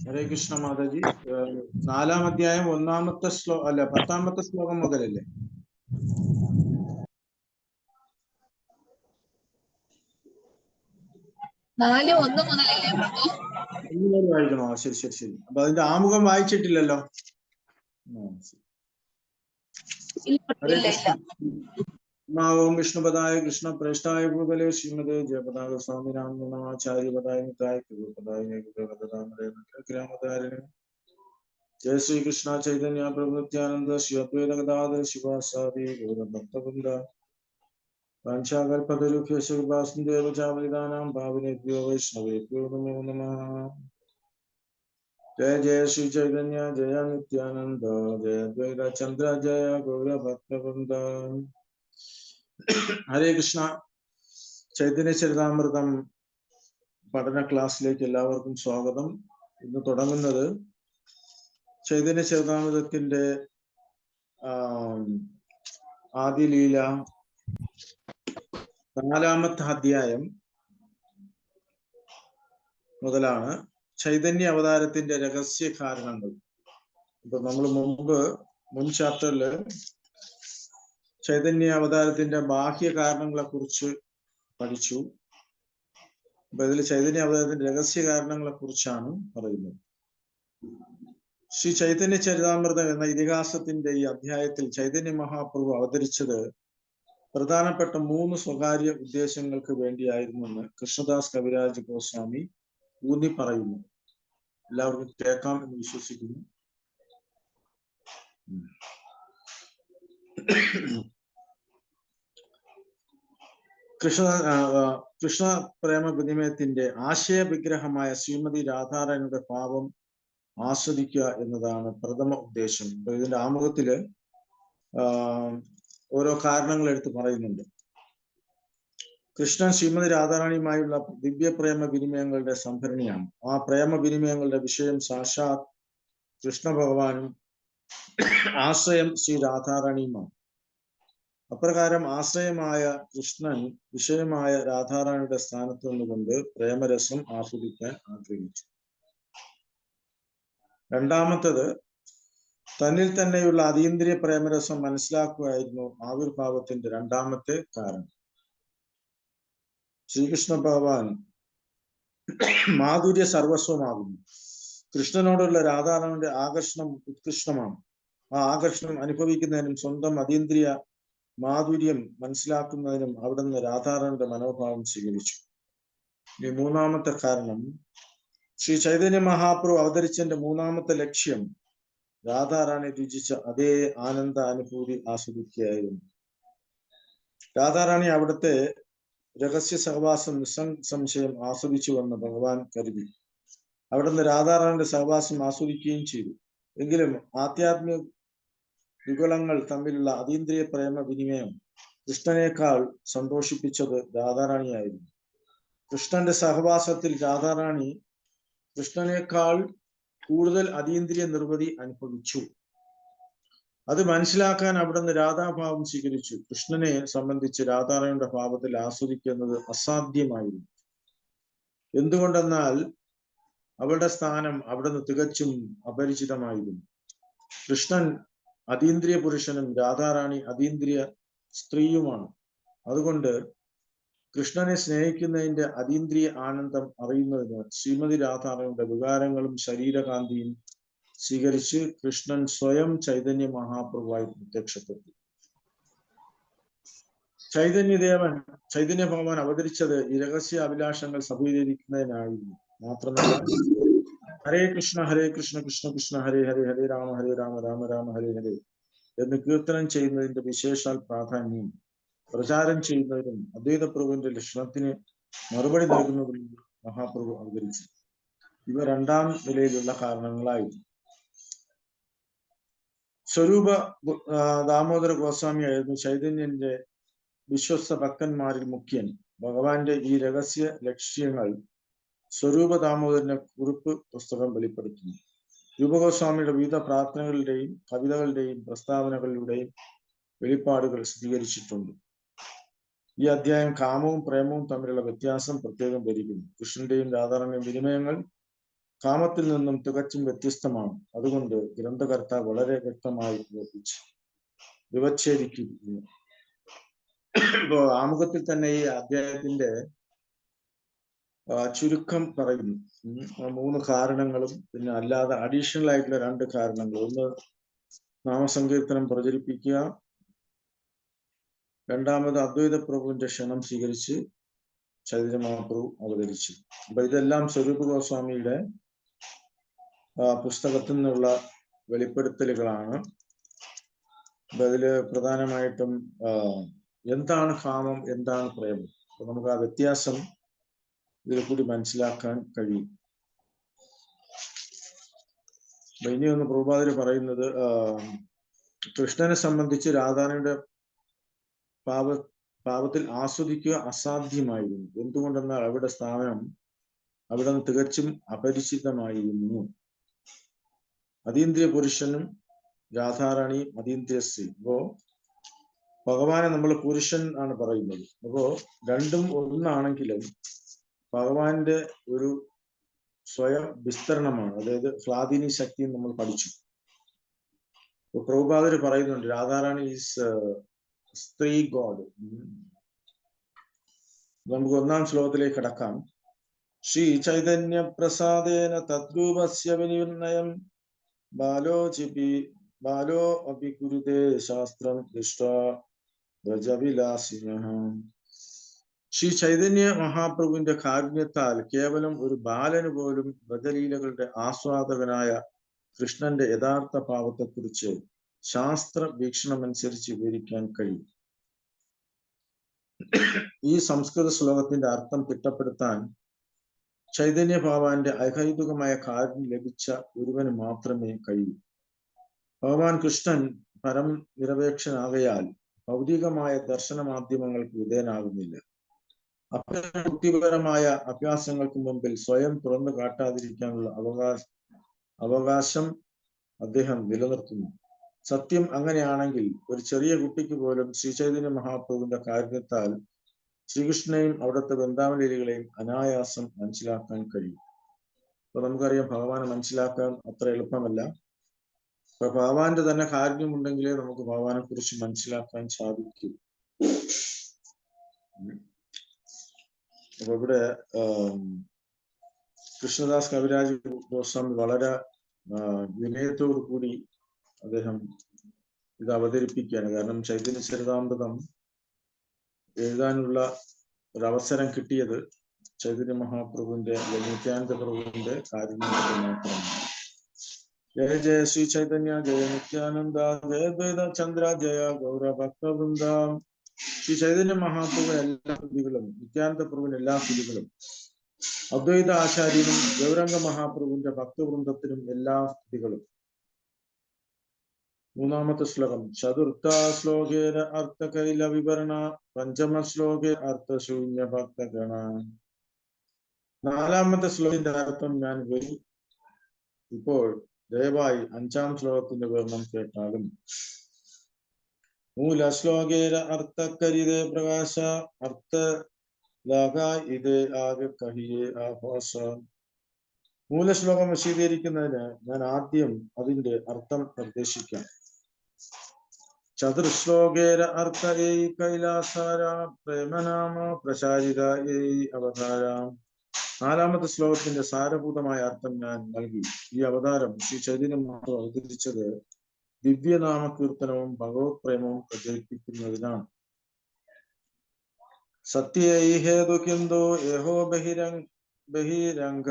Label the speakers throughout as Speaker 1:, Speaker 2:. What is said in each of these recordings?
Speaker 1: ഹരേ കൃഷ്ണ മാതാജി. 4-ാം അധ്യായം 1-ാമത്തെ ശ്ലോകം അല്ല 10-ാമത്തെ ശ്ലോകം മുതലല്ലേ?
Speaker 2: 4:1 മുതലല്ലേ പ്രഭു?
Speaker 1: വായിക്കണോ? ശരി ശരി ശരി. അപ്പൊ അതിന്റെ ആമുഖം വായിച്ചിട്ടില്ലല്ലോ. ഹരേ കൃഷ്ണ. ഓം വിഷ്ണുപദായ കൃഷ്ണ പ്രേഷ്ഠായ ഭൂതലേ ശ്രീമതേ ജയപതാക സ്വാമിനാം നമാചാര്യപദായ നിതായ ഗ്രാമധാരണ ജയ ശ്രീകൃഷ്ണ ചൈതന്യ പ്രഭു നിത്യാനന്ദ ശിവദ്വൈത ഗദാധര ശിവാസാദി ഗൗരഭക്തവൃന്ദ വാഞ്ചാകൽപതരുഭ്യശുഭാസ്ദേവചാവലിതാനാം ഭാവിനേഭ്യോ വൈഷ്ണവേഭ്യോ നമോ നമഃ. जय जय श्री चैतन्य जय नित्यानंद जय अद्वैत चंद्र जय गौर भक्तवृंद. ഹരേ കൃഷ്ണ. ചൈതന്യ ചരിതാമൃതം പഠന ക്ലാസ്സിലേക്ക് എല്ലാവർക്കും സ്വാഗതം. ഇന്ന് തുടങ്ങുന്നത് ചൈതന്യ ചരിതാമൃതത്തിന്റെ ആദ്യ ലീല 4-ാമത്തെ അധ്യായം മുതലാണ്. ചൈതന്യ അവതാരത്തിന്റെ രഹസ്യ കാരണങ്ങൾ. ഇപ്പൊ നമ്മൾ മുൻ ചാപ്റ്ററില് ചൈതന്യ അവതാരത്തിന്റെ ബാഹ്യ കാരണങ്ങളെ കുറിച്ച് പഠിച്ചു. അപ്പൊ ഇതിൽ ചൈതന്യ അവതാരത്തിന്റെ രഹസ്യ കാരണങ്ങളെ കുറിച്ചാണ് പറയുന്നത്. ശ്രീ ചൈതന്യ ചരിതാമൃതം എന്ന ഇതിഹാസത്തിന്റെ ഈ അധ്യായത്തിൽ ചൈതന്യ മഹാപ്രഭു അവതരിച്ചത് പ്രധാനപ്പെട്ട 3 സ്വകാര്യ ഉദ്ദേശങ്ങൾക്ക് വേണ്ടിയായിരുന്നെന്ന് കൃഷ്ണദാസ് കവിരാജ് ഗോസ്വാമി ഊന്നി പറയുന്നു. എല്ലാവർക്കും കേൾക്കാം എന്ന് വിശ്വസിക്കുന്നു. കൃഷ്ണ പ്രേമ വിനിമയത്തിന്റെ ആശയ വിഗ്രഹമായ ശ്രീമതി രാധാറാണിയുടെ ഭാവം ആസ്വദിക്കുക എന്നതാണ് പ്രഥമ ഉദ്ദേശം. അപ്പൊ ഇതിന്റെ ആമുഖത്തില് ഓരോ കാരണങ്ങൾ എടുത്ത് പറയുന്നുണ്ട്. കൃഷ്ണൻ ശ്രീമതി രാധാറാണിയുമായുള്ള ദിവ്യ പ്രേമ വിനിമയങ്ങളുടെ സംഭരണിയാണ്. ആ പ്രേമ വിനിമയങ്ങളുടെ വിഷയം സാക്ഷാത് കൃഷ്ണ ഭഗവാനും ആശ്രയം ശ്രീ രാധാറാണിയുമാണ്. അപ്രകാരം ആശ്രയമായ കൃഷ്ണൻ വിഷയമായ രാധാറാണിയുടെ സ്ഥാനത്ത് നിന്നുകൊണ്ട് പ്രേമരസം ആസ്വദിക്കാൻ ആഗ്രഹിച്ചു. രണ്ടാമത്തത് തന്നിൽ തന്നെയുള്ള അതീന്ദ്രിയ പ്രേമരസം മനസ്സിലാക്കുകയായിരുന്നു ആവിർഭാവത്തിന്റെ രണ്ടാമത്തെ കാരണം. ശ്രീകൃഷ്ണ ഭഗവാൻ മാധുര്യ സർവസ്വമാകുന്നു. കൃഷ്ണനോടുള്ള രാധാറാണിയുടെ ആകർഷണം ഉത്കൃഷ്ടമാണ്. ആ ആകർഷണം അനുഭവിക്കുന്നതിനും സ്വന്തം അതീന്ദ്രിയ മാധുര്യം മനസ്സിലാക്കുന്നതിനും അവിടുന്ന് രാധാറാണിയുടെ മനോഭാവം സ്വീകരിച്ചു. ഈ മൂന്നാമത്തെ കാരണം, ശ്രീ ചൈതന്യ മഹാപ്രഭു അവതരിച്ചതിന്റെ മൂന്നാമത്തെ ലക്ഷ്യം രാധാറാണി രുചിച്ച അതേ ആനന്ദ അനുഭൂതി ആസ്വദിക്കുകയായിരുന്നു. രാധാറാണി അവിടുത്തെ രഹസ്യ സഹവാസം നിസ്സംശയം ആസ്വദിച്ചുവെന്ന് ഭഗവാൻ കരുതി. അവിടുന്ന് രാധാറാണിയുടെ സഹവാസം ആസ്വദിക്കുകയും ചെയ്തു. എങ്കിലും ആധ്യാത്മിക യുഗളങ്ങൾ തമ്മിലുള്ള അതീന്ദ്രിയ പ്രേമ വിനിമയം കൃഷ്ണനേക്കാൾ സന്തോഷിപ്പിച്ചത് രാധാറാണിയായിരുന്നു. കൃഷ്ണന്റെ സഹവാസത്തിൽ രാധാറാണി കൃഷ്ണനേക്കാൾ കൂടുതൽ അതീന്ദ്രിയ നിർവൃതി അനുഭവിച്ചു. അത് മനസ്സിലാക്കാൻ അവിടുന്ന് രാധാഭാവം സ്വീകരിച്ചു. കൃഷ്ണനെ സംബന്ധിച്ച് രാധാറാണിയുടെ ഭാവത്തിൽ ആസ്വദിക്കുന്നത് അസാധ്യമായിരുന്നു. എന്തുകൊണ്ടെന്നാൽ അവളുടെ സ്ഥാനം അവിടുന്ന് തികച്ചും അപരിചിതമായിരുന്നു. കൃഷ്ണൻ അതീന്ദ്രിയ പുരുഷനും രാധാറാണി അതീന്ദ്രിയ സ്ത്രീയുമാണ്. അതുകൊണ്ട് കൃഷ്ണനെ സ്നേഹിക്കുന്നതിന്റെ അതീന്ദ്രിയ ആനന്ദം അറിയുന്നതിന് ശ്രീമതി രാധാറാണിയുടെ വികാരങ്ങളും ശരീരകാന്തിയും സ്വീകരിച്ച് കൃഷ്ണൻ സ്വയം ചൈതന്യ മഹാപ്രഭുവായി പ്രത്യക്ഷപ്പെട്ടു. ചൈതന്യ ഭഗവാൻ അവതരിച്ചത് ഈ രഹസ്യ അഭിലാഷങ്ങൾ സഫലീകരിക്കുന്നതിനായിരുന്നു. മാത്രമല്ല ഹരേ കൃഷ്ണ കൃഷ്ണ കൃഷ്ണ ഹരേ ഹരേ ഹരേ രാമ രാമ രാമ ഹരേ ഹരേ എന്ന് കീർത്തനം ചെയ്യുന്നതിന്റെ വിശേഷാൽ പ്രാധാന്യം പ്രചാരം ചെയ്യുന്നതിനും അദ്വൈത പ്രഭുവിന്റെ ലക്ഷണത്തിന് മറുപടി നൽകുന്നതിനും മഹാപ്രഭു അവതരിച്ചു. ഇവ രണ്ടാം നിലയിലുള്ള കാരണങ്ങളായിരുന്നു. സ്വരൂപ ദാമോദര ഗോസ്വാമി ആയിരുന്നു ചൈതന്യന്റെ വിശ്വസ്ത ഭക്തന്മാരിൽ മുഖ്യൻ. ഭഗവാന്റെ ഈ രഹസ്യ ലക്ഷ്യങ്ങൾ സ്വരൂപ ദാമോദരന്റെ കുറിപ്പ് പുസ്തകം വെളിപ്പെടുത്തുന്നു. രൂപഗോസ്വാമിയുടെ വിവിധ പ്രാർത്ഥനകളുടെയും കവിതകളുടെയും പ്രസ്താവനകളുടെയും വെളിപ്പാടുകൾ സ്ഥിരീകരിച്ചിട്ടുണ്ട്. ഈ അധ്യായം കാമവും പ്രേമവും തമ്മിലുള്ള വ്യത്യാസം പ്രത്യേകം ധരിക്കുന്നു. കൃഷ്ണന്റെയും രാധാറാണിയും വിനിമയങ്ങൾ കാമത്തിൽ നിന്നും തികച്ചും വ്യത്യസ്തമാണ്. അതുകൊണ്ട് ഗ്രന്ഥകർത്താവ് വളരെ വ്യക്തമായി വിവച്ഛേദിക്കുന്നു. ഇപ്പോ ആമുഖത്തിൽ തന്നെ ഈ അധ്യായത്തിന്റെ ചുരുക്കം പറയുന്നു. 3 കാരണങ്ങളും പിന്നെ അല്ലാതെ അഡീഷണൽ ആയിട്ടുള്ള 2 കാരണങ്ങൾ. ഒന്ന്, നാമസങ്കീർത്തനം പ്രചരിപ്പിക്കുക. രണ്ടാമത്, അദ്വൈത പ്രഭുവിന്റെ ക്ഷണം സ്വീകരിച്ച് ചൈതന്യ മഹാപ്രഭു അവതരിച്ചു. അപ്പൊ ഇതെല്ലാം സ്വരൂപ ഗോസ്വാമിയുടെ പുസ്തകത്തിൽ നിന്നുള്ള വെളിപ്പെടുത്തലുകളാണ്. അപ്പൊ അതില് പ്രധാനമായിട്ടും എന്താണ് കാമം, എന്താണ് പ്രേമം, അപ്പൊ നമുക്ക് ആ വ്യത്യാസം ഇതിൽ കൂടി മനസ്സിലാക്കാൻ കഴിയും. അപ്പൊ ഇനിയൊന്ന് പ്രഭുപാദര് പറയുന്നത്, കൃഷ്ണനെ സംബന്ധിച്ച് രാധാറാണിയുടെ പാപത്തിൽ ആസ്വദിക്കുക അസാധ്യമായിരുന്നു. എന്തുകൊണ്ടെന്നാൽ അവിടെ സ്ഥാനം അവിടെ നിന്ന് തികച്ചും അപരിചിതമായിരുന്നു. അതീന്ദ്രിയ പുരുഷനും രാധാറാണി അതീന്ദ്രിയ സ്ത്രീ. അപ്പോ ഭഗവാനെ നമ്മൾ പുരുഷൻ ആണ് പറയുന്നത്. അപ്പോ രണ്ടും ഒന്നാണെങ്കിലും ഭഗവാന്റെ ഒരു സ്വയം വിസ്തരണമാണ്. അതായത് സ്വാധീന ശക്തി നമ്മൾ പഠിച്ചു. പ്രഭുപാദര് പറയുന്നുണ്ട് രാധാറാണി ഈസ് സ്ത്രീ ഗോഡ്. നമുക്ക് 1-ാം ശ്ലോകത്തിലേക്ക് കടക്കാം. ശ്രീ ചൈതന്യ പ്രസാദേന തദ്രൂപസ്യ വിനിർണയം ബാലോ അപി കുരുതേ ശാസ്ത്രം ദൃഷ്ട്വാ വ്രജവിലാസിനഃ. ശ്രീ ചൈതന്യ മഹാപ്രഭുവിന്റെ കാരുണ്യത്താൽ കേവലം ഒരു ബാലന് പോലും വ്രജലീലകളുടെ ആസ്വാദകനായ കൃഷ്ണന്റെ യഥാർത്ഥ ഭാവത്തെക്കുറിച്ച് ശാസ്ത്ര വീക്ഷണമനുസരിച്ച് വിവരിക്കാൻ കഴിയും. ഈ സംസ്കൃത ശ്ലോകത്തിന്റെ അർത്ഥം തിട്ടപ്പെടുത്താൻ ചൈതന്യ ഭഗവാന്റെ അഹൈതുകമായ കാര്യം ലഭിച്ച ഒരുവന് മാത്രമേ കഴിയൂ. ഭഗവാൻ കൃഷ്ണൻ പരം നിരപേക്ഷനാകയാൽ ഭൗതികമായ ദർശന മാധ്യമങ്ങൾക്ക് വിധേയനാകുന്നില്ല. ബുദ്ധിപരമായ അഭ്യാസങ്ങൾക്ക് മുമ്പിൽ സ്വയം തുറന്നു കാട്ടാതിരിക്കാനുള്ള അവകാശം അദ്ദേഹം നിലനിർത്തുന്നു. സത്യം അങ്ങനെയാണെങ്കിൽ ഒരു ചെറിയ കുട്ടിക്ക് പോലും ശ്രീ ചൈതന്യ മഹാപ്രഭുവിന്റെ കാരുണ്യത്താൽ ശ്രീകൃഷ്ണനെയും അവിടുത്തെ വൃന്ദാവനലീലകളെയും അനായാസം മനസ്സിലാക്കാൻ കഴിയും. അപ്പൊ നമുക്കറിയാം ഭഗവാനെ മനസ്സിലാക്കാൻ അത്ര എളുപ്പമല്ല. അപ്പൊ ഭഗവാന്റെ തന്നെ കാരുണ്യമുണ്ടെങ്കിലേ നമുക്ക് ഭഗവാനെ കുറിച്ച് മനസ്സിലാക്കാൻ സാധിക്കൂ. അപ്പൊ ഇവിടെ കൃഷ്ണദാസ് കവിരാജ് ഗോസ്വാമി വളരെ വിനയത്തോടു കൂടി അദ്ദേഹം ഇത് അവതരിപ്പിക്കുകയാണ്. കാരണം ചൈതന്യ ചരിതാമൃതം എഴുതാനുള്ള ഒരവസരം കിട്ടിയത് ചൈതന്യ മഹാപ്രഭുവിന്റെ നിത്യാനന്ദ പ്രഭുവിന്റെ കാരുണ്യം മാത്രമാണ്. ജയ ജയ ശ്രീ ചൈതന്യ, ജയ നിത്യാനന്ദ, ജയ ദ്വൈത ചന്ദ്ര, ജയ ഗൗരഭക്തവൃന്ദ. ശ്രീ ചൈതന്യ മഹാപ്രഭുവിന് എല്ലാ സ്തുതികളും, നിത്യാനന്ദ പ്രഭുവിന് എല്ലാ സ്തുതികളും, അദ്വൈത ആചാര്യനും ഗൗരംഗ മഹാപ്രഭുവിന്റെ ഭക്തവൃന്ദത്തിനും എല്ലാ സ്തുതികളും. 3-ാമത്തെ ശ്ലോകം. ചതുർത്ഥ ശ്ലോകേന അർത്ഥകൈല വിവരണ, പഞ്ചമ ശ്ലോകേ അർത്ഥശൂന്യ ഭക്തഗണ. 4-ാമത്തെ ശ്ലോകത്തിന്റെ അർത്ഥം ഞാൻ വരും. ഇപ്പോൾ ദയവായി 5-ാം ശ്ലോകത്തിന്റെ വിവരണം കേട്ടാലും. മൂല ശ്ലോകേന അർത്ഥകരിതേ പ്രകാശ, അർത്ഥ ഇതേ ആകെ കഹിയേ ആഭാസ. മൂലശ്ലോകം വിശദീകരിക്കുന്നതിന് ഞാൻ ആദ്യം അതിന്റെ അർത്ഥം നിർദ്ദേശിക്കാം. ചതുർശ്ലോകേര അർത്ഥ ഏയ് കൈലാസാര, പ്രേമനാമ പ്രചാരിത ഏയ് അവതാര. 4-ാമത്തെ ശ്ലോകത്തിന്റെ സാരഭൂതമായ അർത്ഥം ഞാൻ നൽകി. ഈ അവതാരം ശ്രീ ചൈതന്യ മഹാപ്രഭു അവതരിച്ചത് ദിവ്യനാമ കീർത്തനവും ഭഗവത് പ്രേമവും പ്രചരിപ്പിക്കുന്നതിനാണ്. സത്യൈ ഹേതു കിന്ദു യഹോ ബഹിരംഗ,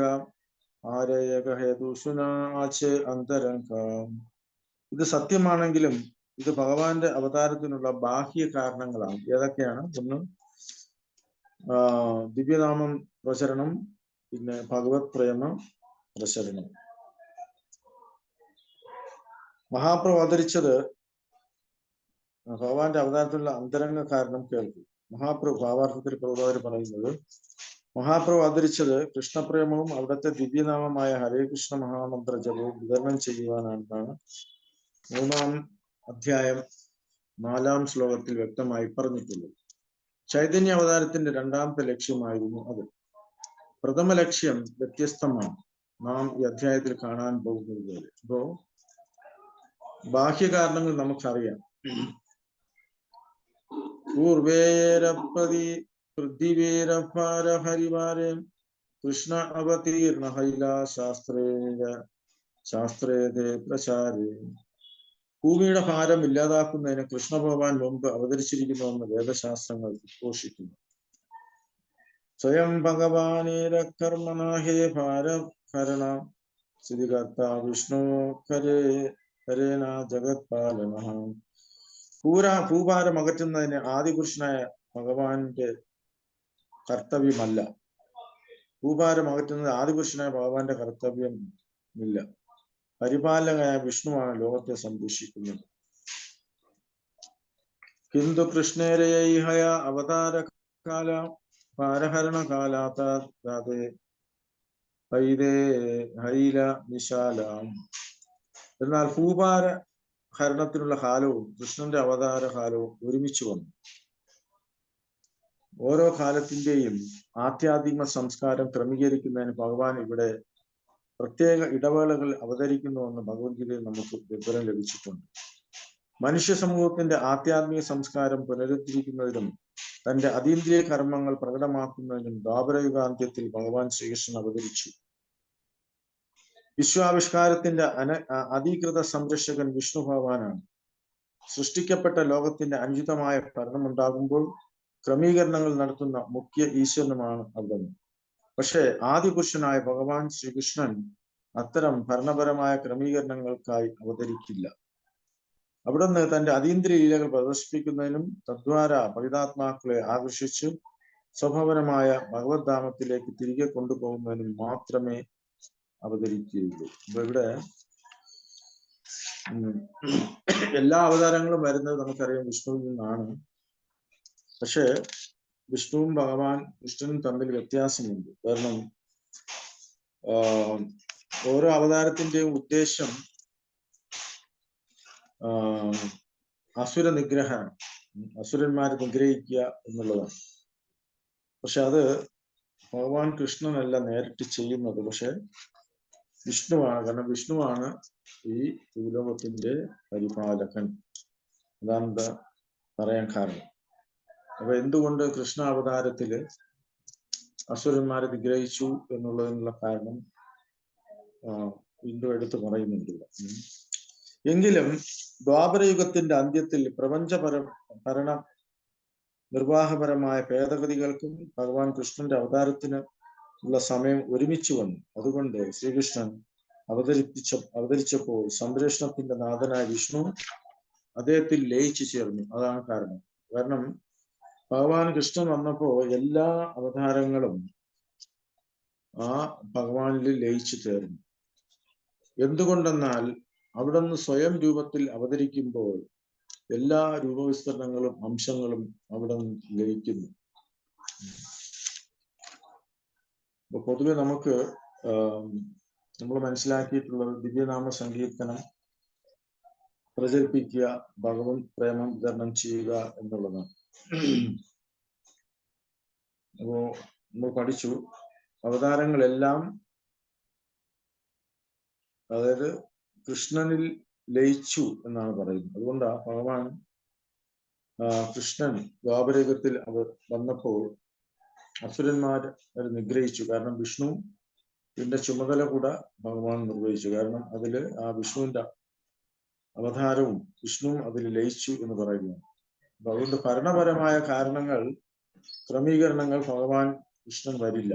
Speaker 1: ആരയക ഹേതുഷുനാചേ അന്തരംഗ. ഇത് സത്യമാണെങ്കിലും ഇത് ഭഗവാന്റെ അവതാരത്തിനുള്ള ബാഹ്യ കാരണങ്ങളാണ്. ഏതൊക്കെയാണ്? ഒന്ന്, ദിവ്യനാമം പ്രചരണം, പിന്നെ ഭഗവത് പ്രേമ പ്രചരണം. മഹാപ്രഭു അവതരിച്ചത് ഭഗവാന്റെ അവതാരത്തിലുള്ള അന്തരംഗ കാരണം കേൾക്കും. മഹാപ്രഭു ഭാവാർത്ഥത്തിൽ പ്രഭുപാദര് പറയുന്നത്, മഹാപ്രഭു അവതരിച്ചത് കൃഷ്ണപ്രേമവും അവിടുത്തെ ദിവ്യനാമമായ ഹരേ കൃഷ്ണ മഹാമന്ത്ര ജപവും വിതരണം ചെയ്യുവാനാണെന്നാണ് 3-ാം അധ്യായം 4-ാം ശ്ലോകത്തിൽ വ്യക്തമായി പറഞ്ഞിട്ടുള്ളത്. ചൈതന്യ അവതാരത്തിന്റെ രണ്ടാമത്തെ ലക്ഷ്യമായിരുന്നു അത്. പ്രഥമ ലക്ഷ്യം വ്യത്യസ്തമാണ്, നാം ഈ അധ്യായത്തിൽ കാണാൻ പോകുന്നത് പോലെ. ഇപ്പോ ബാഹ്യകാരണങ്ങൾ നമുക്കറിയാം. പൂർവേരപ്പതി പൃഥ്വിവേരഭാര ഹരിവാരേ കൃഷ്ണ അവതീർണ ഹൈല ശാസ്ത്രേതേ പ്രചാരേ. ഭൂമിയുടെ ഭാരം ഇല്ലാതാക്കുന്നതിന് കൃഷ്ണ ഭഗവാൻ മുമ്പ് അവതരിച്ചിരിക്കുന്നുവെന്ന് വേദശാസ്ത്രങ്ങൾ ഉദ്ഘോഷിക്കുന്നു. സ്വയം ഭഗവാനേര കർമ്മനാഹേ ഭാരഹരണ സ്ഥിതികർത്ത വിഷ്ണു കരേന ജഗത്പാലന. ഭൂഭാരം അകറ്റുന്നതിന് ആദിപുരുഷനായ ഭഗവാന്റെ കർത്തവ്യമല്ല. ഭൂഭാരം അകറ്റുന്നത് ആദിപുരുഷനായ ഭഗവാന്റെ കർത്തവ്യമില്ല. പരിപാലകനായ വിഷ്ണുവാണ് ലോകത്തെ സംരക്ഷിക്കുന്നത്. കിന്തു കൃഷ്ണേരയൈഹയ അവതാരകാല ഭാരഹരണ കാലാതേ ഹൈല വിശാലാം. എന്നാൽ ഭൂഭാര ഹരണത്തിനുള്ള കാലവും കൃഷ്ണന്റെ അവതാര കാലവും ഒരുമിച്ച് വന്നു. ഓരോ കാലത്തിന്റെയും ആധ്യാത്മിക സംസ്കാരം ക്രമീകരിക്കുന്നതിന് ഭഗവാൻ ഇവിടെ പ്രത്യേക ഇടവേളകൾ അവതരിക്കുന്നുവെന്ന് ഭഗവത്ഗീതയിൽ നമുക്ക് വിവരം ലഭിച്ചിട്ടുണ്ട്. മനുഷ്യ സമൂഹത്തിന്റെ ആധ്യാത്മിക സംസ്കാരം പുനരുദ്ധരിക്കുന്നതിനും തന്റെ അതീന്ദ്രിയ കർമ്മങ്ങൾ പ്രകടമാക്കുന്നതിനും ദ്വാപരയുഗാന്ത്യത്തിൽ ഭഗവാൻ ശ്രീകൃഷ്ണൻ അവതരിച്ചു. വിശ്വാവിഷ്കാരത്തിന്റെ അധീകൃത സംരക്ഷകൻ വിഷ്ണു ഭഗവാനാണ്. സൃഷ്ടിക്കപ്പെട്ട ലോകത്തിന്റെ അനുചിതമായ ഭരണമുണ്ടാകുമ്പോൾ ക്രമീകരണങ്ങൾ നടത്തുന്ന മുഖ്യ ഈശ്വരനുമാണ് അവിടുന്ന്. പക്ഷേ ആദിപുരുഷനായ ഭഗവാൻ ശ്രീകൃഷ്ണൻ അത്തരം ഭരണപരമായ ക്രമീകരണങ്ങൾക്കായി അവതരിക്കില്ല. അവിടുന്ന് തന്റെ അതീന്ദ്രിയ ലീലകൾ പ്രദർശിപ്പിക്കുന്നതിനും തദ്വാര പതിതാത്മാക്കളെ ആകർഷിച്ച് സ്വഭാവപരമായ ഭഗവത്ധാമത്തിലേക്ക് തിരികെ കൊണ്ടുപോകുന്നതിനും മാത്രമേ അവതരിക്കുകയുള്ളൂ. അപ്പൊ ഇവിടെ എല്ലാ അവതാരങ്ങളും വരുന്നത് നമുക്കറിയാം വിഷ്ണുവിൽ നിന്നാണ്. പക്ഷെ വിഷ്ണുവും ഭഗവാൻ കൃഷ്ണനും തമ്മിൽ വ്യത്യാസമുണ്ട്. കാരണം ഓരോ അവതാരത്തിന്റെയും ഉദ്ദേശം അസുര നിഗ്രഹം, അസുരന്മാരെ നിഗ്രഹിക്കുക എന്നുള്ളതാണ്. പക്ഷെ അത് ഭഗവാൻ കൃഷ്ണനല്ല നേരിട്ട് ചെയ്യുന്നത്, പക്ഷെ വിഷ്ണുവാണ്. കാരണം വിഷ്ണുവാണ് ഈ ഭൂലോകത്തിന്റെ പരിപാലകൻ. അതാണ് എന്താ പറയാൻ കാരണം. അപ്പൊ എന്തുകൊണ്ട് കൃഷ്ണ അവതാരത്തില് അസുരന്മാരെ നിഗ്രഹിച്ചു എന്നുള്ളതിനുള്ള കാരണം വീണ്ടും എടുത്തു പറയുന്നുണ്ടില്ല. എങ്കിലും ദ്വാപരയുഗത്തിന്റെ അന്ത്യത്തിൽ ഭരണ നിർവാഹപരമായ ഭേദഗതികൾക്കും ഭഗവാൻ കൃഷ്ണന്റെ അവതാരത്തിന് ഉള്ള സമയം ഒരുമിച്ച് വന്നു. അതുകൊണ്ട് ശ്രീകൃഷ്ണൻ അവതരിച്ചപ്പോൾ സംരക്ഷണത്തിന്റെ നാഥനായ വിഷ്ണു അദ്ദേഹത്തിൽ ലയിച്ചു ചേർന്നു. അതാണ് കാരണം. കാരണം ഭഗവാൻ കൃഷ്ണൻ വന്നപ്പോ എല്ലാ അവതാരങ്ങളും ആ ഭഗവാനിൽ ലയിച്ചു ചേർന്നു. എന്തുകൊണ്ടെന്നാൽ അവിടുന്ന് സ്വയം രൂപത്തിൽ അവതരിക്കുമ്പോൾ എല്ലാ രൂപവിസ്തരണങ്ങളും അംശങ്ങളും അവിടെ ലയിക്കുന്നു. അപ്പൊ പൊതുവെ നമുക്ക് നമ്മൾ മനസ്സിലാക്കിയിട്ടുള്ളത് ദിവ്യനാമ സങ്കീർത്തനം പ്രചരിപ്പിക്കുക, ഭഗവത് പ്രേമം വിതരണം ചെയ്യുക എന്നുള്ളതാണ്. അപ്പോ നമ്മൾ പഠിച്ചു അവതാരങ്ങളെല്ലാം അതായത് കൃഷ്ണനിൽ ലയിച്ചു എന്നാണ് പറയുന്നത്. അതുകൊണ്ടാണ് ഭഗവാൻ കൃഷ്ണൻ ദ്വാപരയുഗത്തിൽ അവർ വന്നപ്പോൾ അസുരന്മാരെ നിഗ്രഹിച്ചു. കാരണം വിഷ്ണു ഇതിന്റെ ചുമതല കൂടെ ഭഗവാൻ നിർവഹിച്ചു. കാരണം അതില് ആ വിഷ്ണുവിന്റെ അവതാരവും വിഷ്ണുവും അതിൽ ലയിച്ചു എന്ന് പറയുന്നു. അപ്പൊ അതുകൊണ്ട് ഭരണപരമായ കാരണങ്ങൾ, ക്രമീകരണങ്ങൾ ഭഗവാൻ കൃഷ്ണൻ വരില്ല.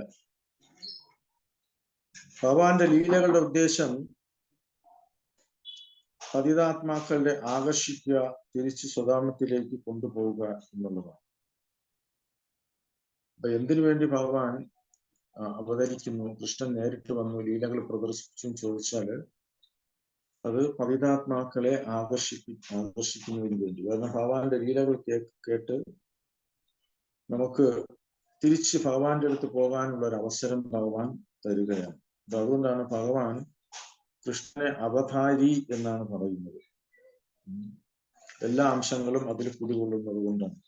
Speaker 1: ഭഗവാന്റെ ലീലകളുടെ ഉദ്ദേശം പതിതാത്മാക്കളുടെ ആകർഷിക്കുക, തിരിച്ച് സ്വധാമത്തിലേക്ക് കൊണ്ടുപോവുക എന്നുള്ളതാണ്. അപ്പൊ എന്തിനു വേണ്ടി ഭഗവാൻ അവതരിക്കുന്നു, കൃഷ്ണൻ നേരിട്ട് വന്നു ലീലകൾ പ്രദർശിപ്പിച്ചു ചോദിച്ചാല് അത് പതിതാത്മാക്കളെ ആകർഷിക്കുന്നതിന് വേണ്ടി. കാരണം ഭഗവാന്റെ ലീലകൾ കേട്ട് നമുക്ക് തിരിച്ച് ഭഗവാന്റെ അടുത്ത് പോകാനുള്ള ഒരു അവസരം ഭഗവാൻ തരികയാണ്. അപ്പൊ അതുകൊണ്ടാണ് ഭഗവാൻ കൃഷ്ണനെ അവതാരി എന്നാണ് പറയുന്നത്. എല്ലാ അംശങ്ങളും അതിൽ കുടികൊള്ളുന്നത് കൊണ്ടാണ്.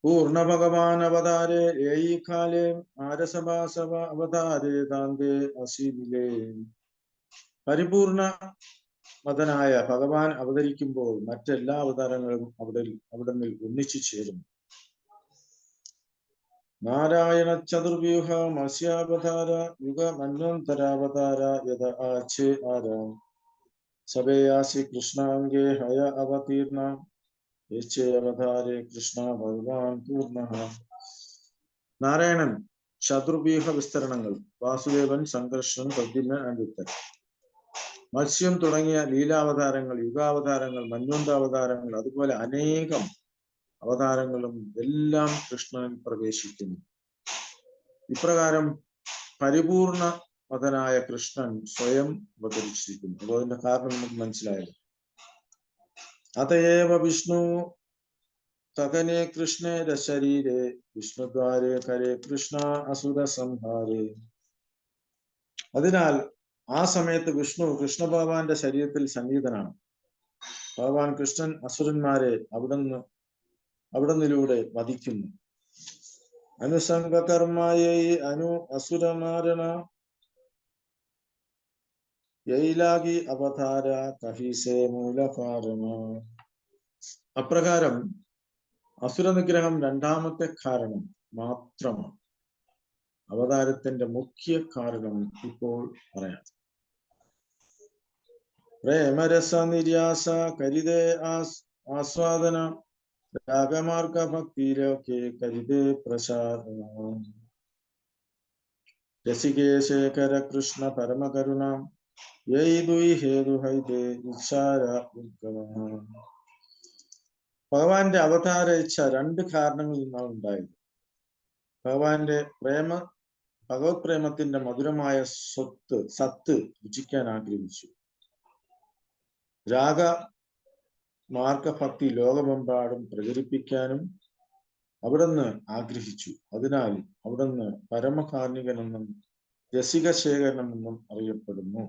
Speaker 1: പൂർണ്ണ ഭഗവാൻ അവതാരെ ഏയി കാലേ ആരസഭാസവ അവതാരെ താന്തേ അസീമിലേ. പരിപൂർണ മതനായ ഭഗവാൻ അവതരിക്കുമ്പോൾ മറ്റെല്ലാ അവതാരങ്ങളും അവിടങ്ങളിൽ ഒന്നിച്ചു ചേരുന്നു. നാരായണ ചതുർവ്യൂഹ മത്സ്യാവതാര യുഗ മന്വന്തരാവതാര യഥ ആചേ ആരാം സഭയാസി കൃഷ്ണാംഗേ ഹയ അവതീർണ യേച്ചേ അവതാരേ കൃഷ്ണ ഭഗവാൻ പൂർണ്ണ. നാരായണൻ ചതുർവ്യൂഹ വിസ്തരണങ്ങൾ, വാസുദേവൻ, സംഘർഷൻ, പ്രദ്യുമ്നൻ, അനിരുദ്ധൻ. മത്സ്യം തുടങ്ങിയ ലീലാവതാരങ്ങൾ, യുഗാവതാരങ്ങൾ, മന്വന്താവതാരങ്ങൾ, അതുപോലെ അനേകം അവതാരങ്ങളും എല്ലാം കൃഷ്ണനിൽ പ്രവേശിക്കുന്നു. ഇപ്രകാരം പരിപൂർണ മതനായ കൃഷ്ണൻ സ്വയം അവതരിച്ചിരിക്കുന്നു. അപ്പോൾ അതിന്റെ കാരണം നമുക്ക് മനസ്സിലായത്. അതയേവ വിഷ്ണു തകനെ കൃഷ്ണേ ശരീരേ വിഷ്ണുദ്വാരേ കരേ കൃഷ്ണ അസുര സംഹാരേ. അതിനാൽ ആ സമയത്ത് വിഷ്ണു കൃഷ്ണഭഗവാന്റെ ശരീരത്തിൽ സന്നിഹിതനാണ്. ഭഗവാൻ കൃഷ്ണൻ അസുരന്മാരെ അവിടുന്നിലൂടെ വധിക്കുന്നു. അനുസംഗകർമ്മയൈ അസുരമാരണ യൈലാഗി അവതാര കഹീസേ മൂലകാരണ. അപ്രകാരം അസുര നിഗ്രഹം രണ്ടാമത്തെ കാരണം മാത്രമാണ്. അവതാരത്തിന്റെ മുഖ്യ കാരണം ഇപ്പോൾ പറയാം. പ്രേമരസ നിര്യാസ കരിതേ ആസ്വാദന രാഗമാർഗ ഭക്തിയിലൊക്കെ കരിതേ പ്രസാദന. രസികേശേഖര കൃഷ്ണ പരമകരുണ ഭഗവാന്റെ അവതാര ഇച്ഛ രണ്ട് കാരണങ്ങളിൽ നിന്നാണ് ഉണ്ടായത്. ഭഗവാന്റെ ഭഗവത് പ്രേമത്തിന്റെ മധുരമായ സത്ത് രുചിക്കാൻ ആഗ്രഹിച്ചു. രാഗ മാർഗഭക്തി ലോകമെമ്പാടും പ്രചരിപ്പിക്കാനും അവിടുന്ന് ആഗ്രഹിച്ചു. അതിനാൽ അവിടുന്ന് പരമകാർണികനെന്നും രസികശേഖരനെന്നും അറിയപ്പെടുന്നു.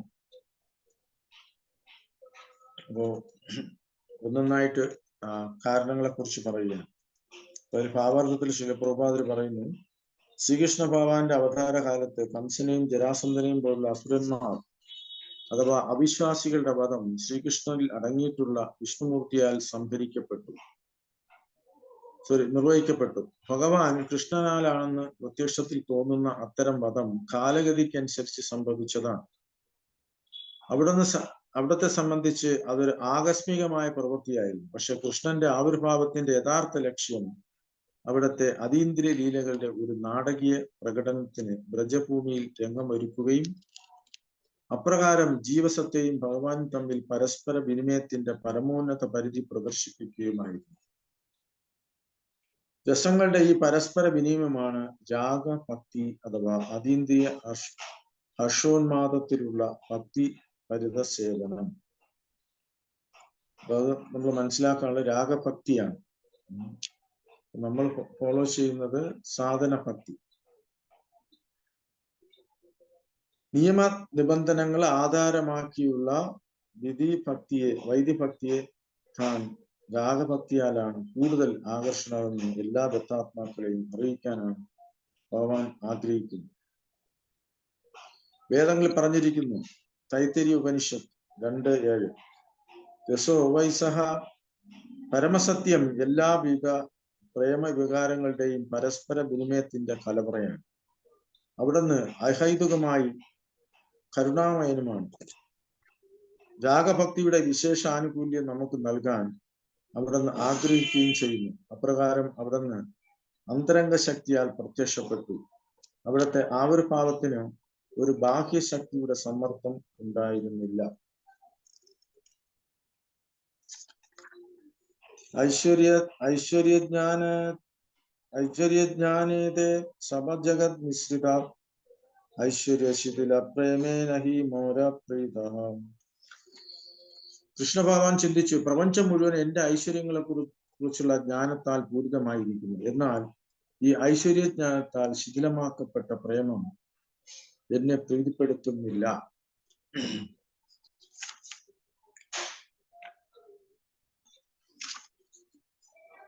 Speaker 1: അപ്പോ ഒന്നൊന്നായിട്ട് കാരണങ്ങളെ കുറിച്ച് പറയുകയാണ്. ഒരു ഭാവാർത്ഥത്തിൽ ശിലപ്രഭാതർ പറയുന്നു, ശ്രീകൃഷ്ണ ഭഗവാന്റെ അവതാര കാലത്ത് കംസനെയും ജരാസന്ധനെയും പോലുള്ള അസുരന്മാർ അഥവാ അവിശ്വാസികളുടെ വധം ശ്രീകൃഷ്ണനിൽ അടങ്ങിയിട്ടുള്ള വിഷ്ണുമൂർത്തിയാൽ നിർവഹിക്കപ്പെട്ടു. ഭഗവാൻ കൃഷ്ണനാലാണെന്ന് പ്രത്യക്ഷത്തിൽ തോന്നുന്ന അത്തരം വധം കാലഗതിക്കനുസരിച്ച് സംഭവിച്ചതാണ്. അവിടത്തെ സംബന്ധിച്ച് അതൊരു ആകസ്മികമായ പ്രവൃത്തിയായിരുന്നു. പക്ഷെ കൃഷ്ണന്റെ ആവിർഭാവത്തിന്റെ യഥാർത്ഥ ലക്ഷ്യം അവിടുത്തെ അതീന്ദ്രിയ ലീലകളുടെ ഒരു നാടകീയ പ്രകടനത്തിന് ബ്രജഭൂമിയിൽ രംഗമൊരുക്കുകയും അപ്രകാരം ജീവസത്തെയും ഭഗവാനും തമ്മിൽ പരസ്പര വിനിമയത്തിന്റെ പരമോന്നത പരിധി പ്രദർശിപ്പിക്കുകയുമായിരുന്നു. രസങ്ങളുടെ ഈ പരസ്പര വിനിമയമാണ് രാഗഭക്തി അഥവാ അതീന്ദ്രിയ ഹർഷോന്മാദത്തിലുള്ള ഭക്തി പരിതസേവനം. അത് നമ്മൾ മനസ്സിലാക്കാനുള്ള രാഗഭക്തിയാണ്. നമ്മൾ ഫോളോ ചെയ്യുന്നത് സാധനഭക്തി. നിയമ നിബന്ധനകൾ ആധാരമാക്കിയുള്ള വൈദിഭക്തിയെ താൻ രാഗഭക്തിയാലാണ് കൂടുതൽ ആകർഷണമെന്ന് എല്ലാ ദത്താത്മാക്കളെയും അറിയിക്കാനാണ് ഭഗവാൻ ആഗ്രഹിക്കുന്നത്. വേദങ്ങളിൽ പറഞ്ഞിരിക്കുന്നു, തൈത്തരീയ ഉപനിഷത്ത് 2:7, രസോ വൈസഹ, പരമസത്യം എല്ലാ പ്രേമവികാരങ്ങളുടെയും പരസ്പര വിനിമയത്തിന്റെ കലവറയാണ്. അവിടുന്ന് അഹൈതുകമായി കരുണാമയനുമാണ്. രാഗഭക്തിയുടെ വിശേഷ ആനുകൂല്യം നമുക്ക് നൽകാൻ അവിടുന്ന് ആഗ്രഹിക്കുകയും ചെയ്യുന്നു. അപ്രകാരം അവിടുന്ന് അന്തരംഗ ശക്തിയാൽ പ്രത്യക്ഷപ്പെട്ടു. അവിടുത്തെ ആവിർഭാവത്തിന് ഒരു ബാഹ്യശക്തിയുടെ സമ്മർദ്ദം ഉണ്ടായിരുന്നില്ല. ഐശ്വര്യജ്ഞാനേതേ സമജഗത് മിശ്രിത ഐശ്വര്യശിഥില പ്രേമേന ഹി മോരപ്രീതഃ. കൃഷ്ണഭഗവാൻ ചിന്തിച്ചു, പ്രപഞ്ചം മുഴുവൻ എന്റെ ഐശ്വര്യങ്ങളെ കുറിച്ചുള്ള ജ്ഞാനത്താൽ പൂരിതമായിരിക്കുന്നു. എന്നാൽ ഈ ഐശ്വര്യജ്ഞാനത്താൽ ശിഥിലമാക്കപ്പെട്ട പ്രേമം എന്നെ പ്രീതിപ്പെടുത്തുന്നില്ല.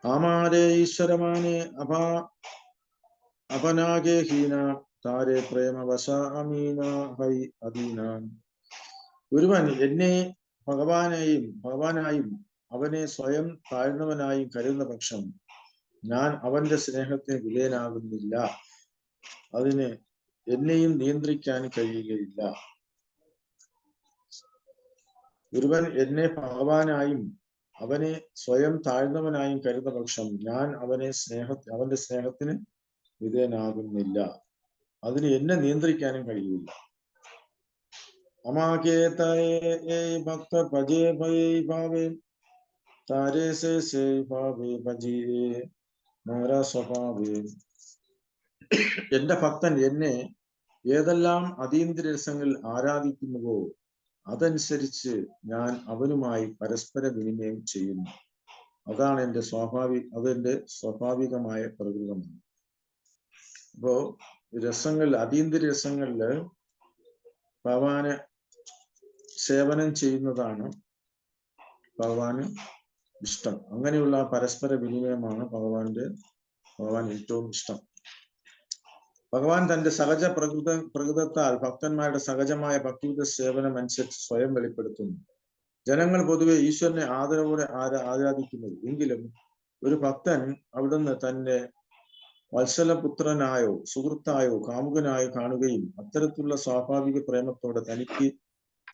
Speaker 1: ആമാരെ ഈശ്വരമാനെ അപനാകെ ഹീന താരെ പ്രേമവശ അമീന ഹൈ അധീന. ഒരുവൻ എന്നെ ഭഗവാനായും അവനെ സ്വയം താഴ്ന്നവനായും കരുതുന്ന പക്ഷം ഞാൻ അവന്റെ സ്നേഹത്തിന് വിധേയനാകുന്നില്ല. അതിന് എന്നെയും നിയന്ത്രിക്കാൻ കഴിയുകയില്ല. ഒരുവൻ എന്നെ ഭഗവാനായും അവനെ സ്വയം താഴ്ന്നവനായും കരുതുന്ന പക്ഷം ഞാൻ അവന്റെ സ്നേഹത്തിന് വിധേയനാകുന്നില്ല. അതിന് എന്നെ നിയന്ത്രിക്കാനും കഴിയില്ല. ഭക്ത ഭജേ ഭാവേ താരേ സേ ഭാവേ ഭജേ മോരാ സ്വഭാവേ. എന്റെ ഭക്തൻ എന്നെ ഏതെല്ലാം അതീന്ദ്രിയ രസങ്ങളിൽ ആരാധിക്കുന്നുവോ അതനുസരിച്ച് ഞാൻ അവനുമായി പരസ്പര വിനിമയം ചെയ്യുന്നു. അതെന്റെ സ്വാഭാവികമായ പ്രകൃതമാണ്. അപ്പോ അതീന്ദ്രിയ രസങ്ങളില് ഭഗവാന് സേവനം ചെയ്യുന്നതാണ് ഭഗവാന് ഇഷ്ടം. അങ്ങനെയുള്ള പരസ്പര വിനിമയമാണ് ഭഗവാൻ ഏറ്റവും ഇഷ്ടം. ഭഗവാൻ തന്റെ സഹജ പ്രകൃതത്താൽ ഭക്തന്മാരുടെ സഹജമായ ഭക്തിയുടെ സേവനം അനുസരിച്ച് സ്വയം വെളിപ്പെടുത്തുന്നു. ജനങ്ങൾ പൊതുവെ ഈശ്വരനെ ആദരവോടെ ആരാധിക്കുന്നത്. എങ്കിലും ഒരു ഭക്തൻ അവിടുന്ന് തന്റെ വത്സലപുത്രനായോ സുഹൃത്തായോ കാമുകനായോ കാണുകയും അത്തരത്തിലുള്ള സ്വാഭാവിക പ്രേമത്തോടെ തനിക്ക്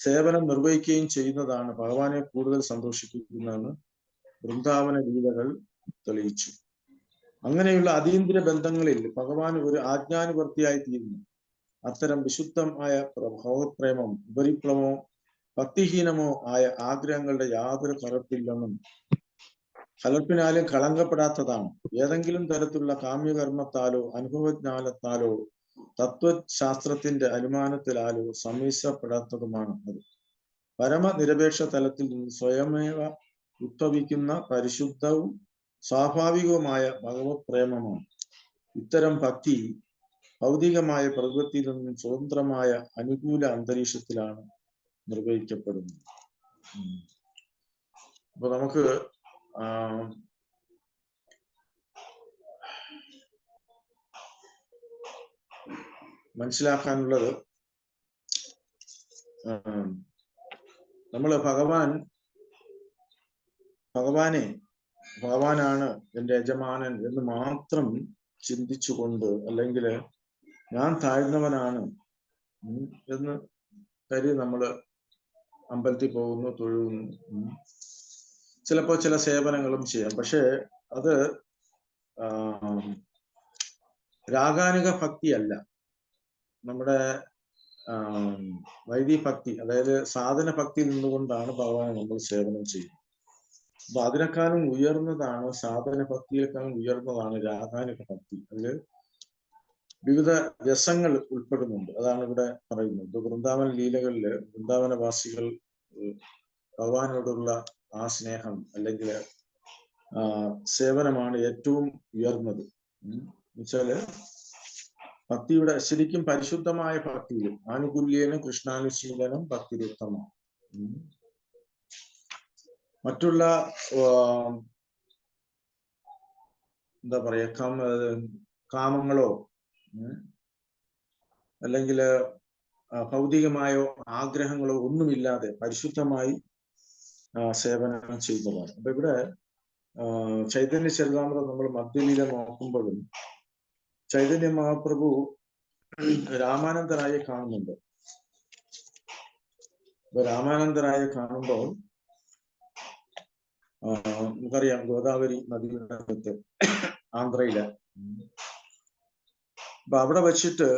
Speaker 1: സേവനം നിർവഹിക്കുകയും ചെയ്യുന്നതാണ് ഭഗവാനെ കൂടുതൽ സന്തോഷിപ്പിക്കുന്നതെന്ന് വൃന്ദാവന ലീലകൾ തെളിയിച്ചു. അങ്ങനെയുള്ള അതീന്ദ്രിയ ബന്ധങ്ങളിൽ ഭഗവാൻ ഒരു ആജ്ഞാനുവർത്തിയായി തീരുന്നു. അത്തരം വിശുദ്ധമായ ഭഗവത്പ്രേമം ഉപരിപ്ലവമോ ഭക്തിഹീനമോ ആയ ആഗ്രഹങ്ങളുടെ യാതൊരു കലർപ്പിനാലും കളങ്കപ്പെടാത്തതാണ്. ഏതെങ്കിലും തരത്തിലുള്ള കാമ്യകർമ്മത്താലോ അനുഭവജ്ഞാനത്താലോ തത്വശാസ്ത്രത്തിന്റെ അനുമാനത്തിലാലോ സമ്മിശ്രപ്പെടാത്തതുമാണ് അത്. പരമനിരപേക്ഷ തലത്തിൽ നിന്ന് സ്വയമേവ ഉദ്ഭവിക്കുന്ന പരിശുദ്ധവും സ്വാഭാവികവുമായ ഭഗവത് പ്രേമമാണ്. ഇത്തരം ഭക്തി ഭൗതികമായ പ്രകൃതിയിൽ നിന്നും സ്വതന്ത്രമായ അനുകൂല അന്തരീക്ഷത്തിലാണ് നിർവഹിക്കപ്പെടുന്നത്. അപ്പൊ നമുക്ക് മനസ്സിലാക്കാനുള്ളത് നമ്മള് ഭഗവാനാണ് എൻ്റെ യജമാനൻ എന്ന് മാത്രം ചിന്തിച്ചുകൊണ്ട്, അല്ലെങ്കിൽ ഞാൻ താഴ്ന്നവനാണ് എന്ന് കരുതി നമ്മള് അമ്പലത്തിൽ പോകുന്നു, തൊഴുന്നു, ചിലപ്പോൾ ചില സേവനങ്ങളും ചെയ്യാം. പക്ഷെ അത് രാഗാനുക ഭക്തിയല്ല. നമ്മുടെ വൈദിക ഭക്തി, അതായത് സാധന ഭക്തിയിൽ നിന്നുകൊണ്ടാണ് ഭഗവാനെ നമ്മൾ സേവനം ചെയ്യുന്നത്. അപ്പൊ അതിനേക്കാളും ഉയർന്നതാണ്, സാധന ഭക്തിയേക്കാളും ഉയർന്നതാണ് രാഗാനുക ഭക്തി. അതിൽ വിവിധ രസങ്ങൾ ഉൾപ്പെടുന്നുണ്ട്. അതാണ് ഇവിടെ പറയുന്നത്. വൃന്ദാവന ലീലകളില് വൃന്ദാവനവാസികൾ ഭഗവാനോടുള്ള ആ സ്നേഹം അല്ലെങ്കിൽ സേവനമാണ് ഏറ്റവും ഉയർന്നത്. എന്നുവെച്ചാല് ഭക്തിയുടെ ശരിക്കും പരിശുദ്ധമായ ഭക്തിയിൽ ആനുകൂല്യനും കൃഷ്ണാനുശീലനം ഭക്തിരുത്തമാണ്. മറ്റുള്ള എന്താ പറയാ കാമങ്ങളോ അല്ലെങ്കിൽ ഭൗതികമായോ ആഗ്രഹങ്ങളോ ഒന്നുമില്ലാതെ പരിശുദ്ധമായി സേവനം ചെയ്യുന്നതാണ്. അപ്പൊ ഇവിടെ ചൈതന്യ ചരിതാമൃതം നമ്മൾ മധ്യലീല നോക്കുമ്പോഴും ചൈതന്യ മഹാപ്രഭു രാമാനന്ദനായി കാണുന്നുണ്ട്. അപ്പൊ രാമാനന്ദനായി കാണുമ്പോൾ നമുക്കറിയാം ഗോദാവരി നദിയുടെ ആന്ധ്രയില്. അപ്പൊ അവിടെ വച്ചിട്ട്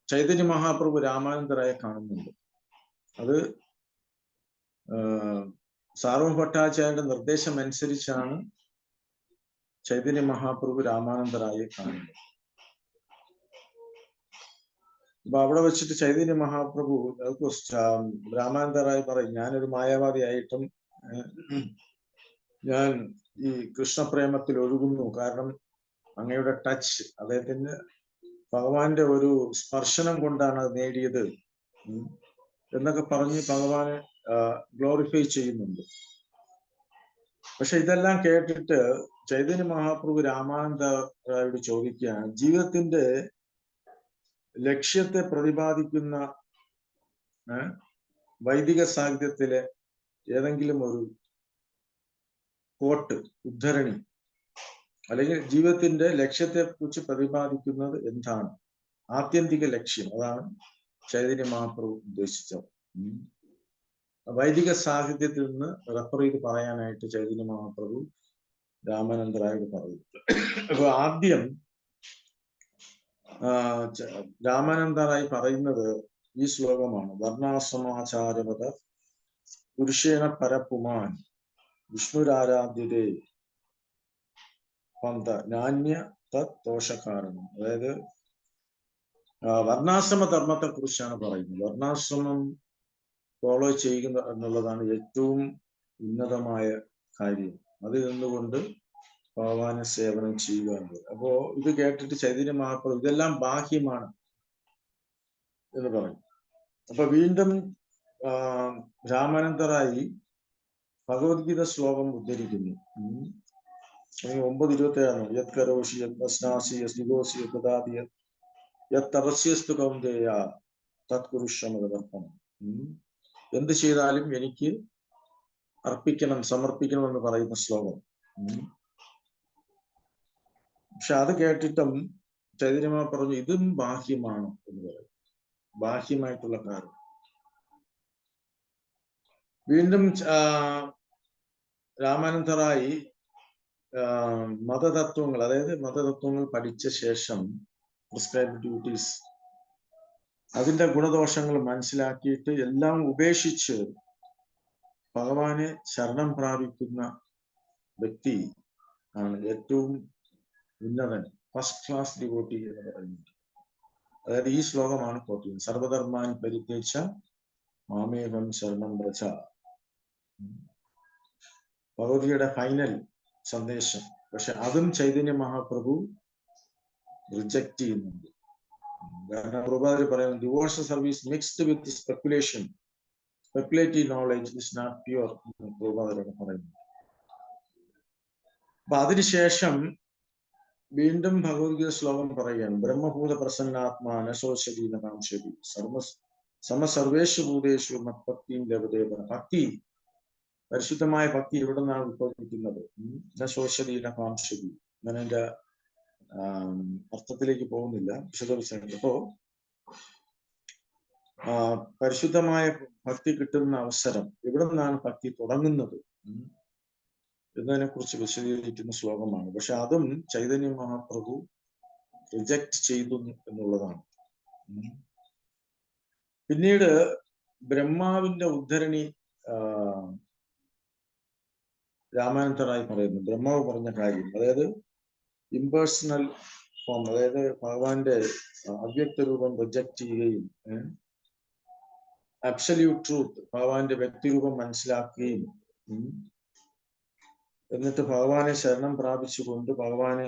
Speaker 1: ചൈതന്യ മഹാപ്രഭു രാമാനന്ദരായ കാണുന്നുണ്ട്. അത് സാർവഭ ഭട്ടാചാര്യന്റെ നിർദ്ദേശം അനുസരിച്ചാണ് ചൈതന്യ മഹാപ്രഭു രാമാനന്ദരായ കാണുന്നത്. അപ്പൊ അവിടെ വെച്ചിട്ട് ചൈതന്യ മഹാപ്രഭു രാമാനന്ദരായ പറയും, ഞാനൊരു മായാവാദിയായിട്ടും ഞാൻ ഈ കൃഷ്ണപ്രേമത്തിൽ ഒഴുകുന്നു, കാരണം അങ്ങയുടെ ടച്ച്, അദ്ദേഹത്തിന് ഭഗവാന്റെ ഒരു സ്പർശനം കൊണ്ടാണ് അത് നേടിയത് എന്നൊക്കെ പറഞ്ഞ് ഭഗവാനെ ഗ്ലോറിഫൈ ചെയ്യുന്നുണ്ട്. പക്ഷെ ഇതെല്ലാം കേട്ടിട്ട് ചൈതന്യ മഹാപ്രഭു രാമാനന്ദയോട് ചോദിക്കുകയാണ്, ജീവിതത്തിന്റെ ലക്ഷ്യത്തെ പ്രതിപാദിക്കുന്ന വൈദിക സാഹിത്യത്തിലെ ഏതെങ്കിലും ഒരു കോട്ട്, ഉദ്ധരണി, അല്ലെങ്കിൽ ജീവിതത്തിന്റെ ലക്ഷ്യത്തെ കുറിച്ച് പ്രതിപാദിക്കുന്നത് എന്താണ്, ആത്യന്തിക ലക്ഷ്യം, അതാണ് ചൈതന്യ മഹാപ്രഭു ഉദ്ദേശിച്ചത്. വൈദിക സാഹിത്യത്തിൽ നിന്ന് റെഫർ ചെയ്ത് പറയാനായിട്ട് ചൈതന്യ മഹാപ്രഭു രാമാനന്ദറായോട് പറയുന്നു. അപ്പൊ ആദ്യം രാമാനന്ദറായി പറയുന്നത് ഈ ശ്ലോകമാണ്: വർണ്ണാശ്രമാചാരവത പുരുഷേണ പരപുമാൻ വിഷ്ണുരാരാധ്യതേ പന്ത നാന്യ തോഷകാരണം. അതായത് വർണ്ണാശ്രമ ധർമ്മത്തെ കുറിച്ചാണ് പറയുന്നത്. വർണ്ണാശ്രമം ഫോളോ ചെയ്യുക എന്നുള്ളതാണ് ഏറ്റവും ഉന്നതമായ കാര്യം. അതിൽ നിന്നുകൊണ്ട് ഭഗവാനെ സേവനം ചെയ്യുക എന്നത്. അപ്പോ ഇത് കേട്ടിട്ട് ചൈതന്യ മഹാപ്രഭു ഇതെല്ലാം ബാഹ്യമാണ് എന്ന് പറയും. അപ്പൊ വീണ്ടും രാമാനന്ദറായി ഭഗവത്ഗീത ശ്ലോകം ഉദ്ധരിക്കുന്നു. 9:27 യത് കരോഷി യത് വസ്നാസി യത് നിഗോസി യത് ദദാതി യത് തപസ്യസ്തു കൗന്ദേയ തത് കുരുഷ്യമതർപ്പണം. എന്ത് ചെയ്താലും എനിക്ക് അർപ്പിക്കണം, സമർപ്പിക്കണം എന്ന് പറയുന്ന ശ്ലോകം. പക്ഷെ അത് കേട്ടിട്ടും ചൈതന്യ പറഞ്ഞു ഇതും ബാഹ്യമാണ് എന്ന് പറയും. ബാഹ്യമായിട്ടുള്ള കാര്യം. വീണ്ടും രാമാനന്ദറായി മതതത്വങ്ങൾ, അതായത് മതതത്വങ്ങൾ പഠിച്ച ശേഷം പ്രിസ്ക്രൈബ് ഡ്യൂട്ടീസ്, അതിന്റെ ഗുണദോഷങ്ങൾ മനസ്സിലാക്കിയിട്ട് എല്ലാം ഉപേക്ഷിച്ച് ഭഗവാനെ ശരണം പ്രാപിക്കുന്ന വ്യക്തി ആണ് ഏറ്റവും ഉന്നതൻ, ഫസ്റ്റ് ക്ലാസ് ഡിവോട്ടി എന്ന് പറയുന്നത്. അതായത് ഈ ശ്ലോകമാണ് കോട്ട് ചെയ്യുന്നത്: സർവധർമാൻ പരിത്യജ മാമേകം ശരണം വ്രജ. ഭഗവത്ഗീതയുടെ ഫൈനൽ സന്ദേശം. പക്ഷെ അതും ചൈതന്യ മഹാപ്രഭു റിജക്ട് ചെയ്യുന്നുണ്ട്. കാരണം പ്രഭുപാദർ പറയുന്നത് devotional service mixed with speculation, speculative knowledge is not pure എന്ന് പ്രഭുപാദരാണ് പറയുന്നത്. അപ്പൊ അതിനുശേഷം വീണ്ടും ഭഗവത്ഗീത ശ്ലോകം പറയുകയാണ്: ബ്രഹ്മഭൂത പ്രസന്നാത്മാന ശോശരീന കാംക്ഷതി സമസർവേഷു ഭൂതേഷു മത്ഭക്തിയും ലഭതേവ. ഭക്തി, പരിശുദ്ധമായ ഭക്തി എവിടെ നിന്നാണ് ഉത്ഭവിക്കുന്നത്? ശോശരീന കാംക്ഷതി. ഞാൻ എന്റെ അർത്ഥത്തിലേക്ക് പോകുന്നില്ല, വിശദവിശേഷം. അപ്പോ പരിശുദ്ധമായ ഭക്തി കിട്ടുന്ന അവസരം എവിടെ നിന്നാണ് ഭക്തി തുടങ്ങുന്നത് എന്നതിനെ കുറിച്ച് വിശദീകരിക്കുന്ന ശ്ലോകമാണ്. പക്ഷെ അതും ചൈതന്യ മഹാപ്രഭു റിജക്ട് ചെയ്തു എന്നുള്ളതാണ്. പിന്നീട് ബ്രഹ്മാവിന്റെ ഉദ്ധരണി രാമാനന്ദറായി പറയുന്നു. ബ്രഹ്മാവ് പറഞ്ഞ കാര്യം, അതായത് ഇംപേഴ്സണൽ ഫോം, അതായത് ഭഗവാന്റെ അവ്യക്ത രൂപം റിജക്ട് ചെയ്യുകയും അബ്സല്യൂട്ട് ട്രൂത്ത്, ഭഗവാന്റെ വ്യക്തിരൂപം മനസ്സിലാക്കുകയും എന്നിട്ട് ഭഗവാനെ ശരണം പ്രാപിച്ചുകൊണ്ട് ഭഗവാനെ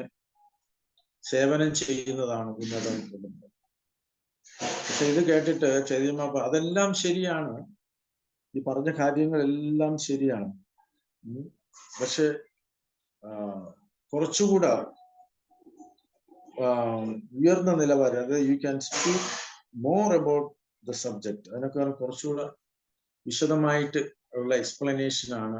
Speaker 1: സേവനം ചെയ്യുന്നതാണ് ഉന്നതം എന്നുള്ളത്. പക്ഷെ ഇത് കേട്ടിട്ട് ചൈതന്യ അതെല്ലാം ശരിയാണ്, ഈ പറഞ്ഞ കാര്യങ്ങളെല്ലാം ശരിയാണ്, പക്ഷെ കുറച്ചുകൂടെ ഉയർന്ന നിലവാരം, അതായത് you can speak more about the subject, അതിനൊക്കെ കുറച്ചുകൂടെ വിശദമായിട്ട് ഉള്ള എക്സ്പ്ലനേഷൻ ആണ്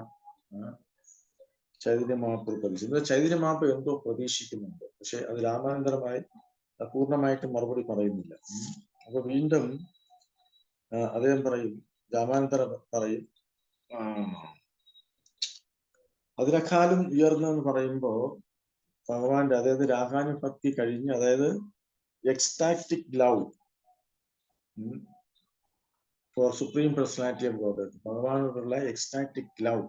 Speaker 1: ചൈതന്യ മഹാപ്രഭു പഠിച്ചത്. ചൈതന്യ മഹാപ്രഭു എന്തോ പ്രതീക്ഷിക്കുന്നുണ്ട്, പക്ഷെ അത് രാമാനന്ദരമായി പൂർണ്ണമായിട്ട് മറുപടി പറയുന്നില്ല. അപ്പൊ വീണ്ടും അദ്ദേഹം പറയും, രാമാനന്ദര പറയും, അതിനേക്കാളും ഉയർന്നെന്ന് പറയുമ്പോ ഭഗവാന്റെ, അതായത് രാഗാനുഭക്തി കഴിഞ്ഞ്, അതായത് ecstatic love for supreme personality of God, ഭഗവാനോടുള്ള എക്സ്റ്റാറ്റിക് ലവ്,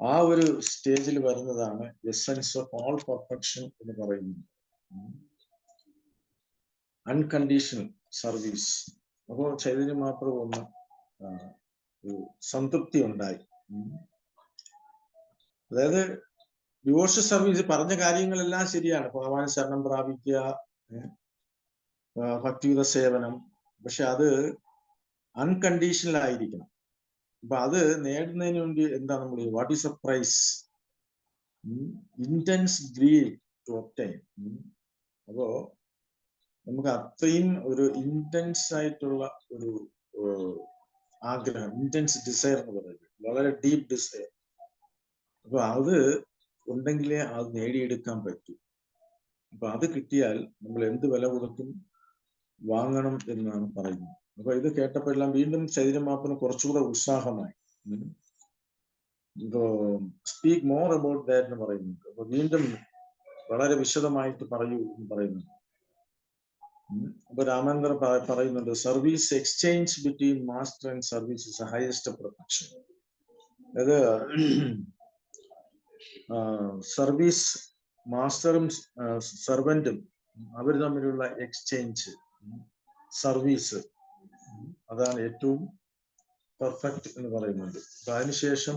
Speaker 1: ആ ഒരു സ്റ്റേജിൽ വരുന്നതാണ് എസൻസ് ഓഫ് ഓൾ പെർഫെക്ഷൻ എന്ന് പറയുന്നത്, അൺകണ്ടീഷണൽ സർവീസ്. അപ്പോൾ ചൈതന്യ മഹാപ്രഭു ഒന്ന് ഒരു സംതൃപ്തി ഉണ്ടായി. അതായത് ഡിവോഷണൽ സർവീസ് പറഞ്ഞ കാര്യങ്ങളെല്ലാം ശരിയാണ്, ഭഗവാൻ ശരണം പ്രാപിക്കുക, ഭക്തിയുത സേവനം, പക്ഷെ അത് അൺകണ്ടീഷണൽ ആയിരിക്കണം. അപ്പൊ അത് നേടുന്നതിന് വേണ്ടി എന്താ നമ്മൾ what is a price? Intense greed to obtain. അപ്പോ നമുക്ക് അത്രയും ഒരു ഇന്റൻസ് ആയിട്ടുള്ള ഒരു ആഗ്രഹം, ഇന്റൻസ് ഡിസയർ എന്ന് പറയുന്നത്, വളരെ ഡീപ്പ് ഡിസയർ. അപ്പൊ അത് ഉണ്ടെങ്കിലേ അത് നേടിയെടുക്കാൻ പറ്റൂ. അപ്പൊ അത് കിട്ടിയാൽ നമ്മൾ എന്ത് വില കൊടുത്തും വാങ്ങണം എന്നാണ് പറയുന്നത്. അപ്പൊ ഇത് കേട്ടപ്പോഴെല്ലാം വീണ്ടും ചൈതന്യമാപ്പിന് കുറച്ചുകൂടെ ഉത്സാഹമായി. സ്പീക്ക് മോർ അബൌട്ട് ദാറ്റ് എന്ന് പറയുന്നുണ്ട്. അപ്പൊ വീണ്ടും വളരെ വിശദമായിട്ട് പറയൂ എന്ന് പറയുന്നുണ്ട്. അപ്പൊ രാമേന്ദ്രൻ പറയുന്നുണ്ട്, service exchange between master and service is highest protection. അതായത് സർവീസ്, മാസ്റ്ററും സെർവന്റും അവർ തമ്മിലുള്ള എക്സ്ചേഞ്ച്, സർവീസ്, അതാണ് ഏറ്റവും പെർഫെക്റ്റ് എന്ന് പറയുന്നുണ്ട്. അതിനുശേഷം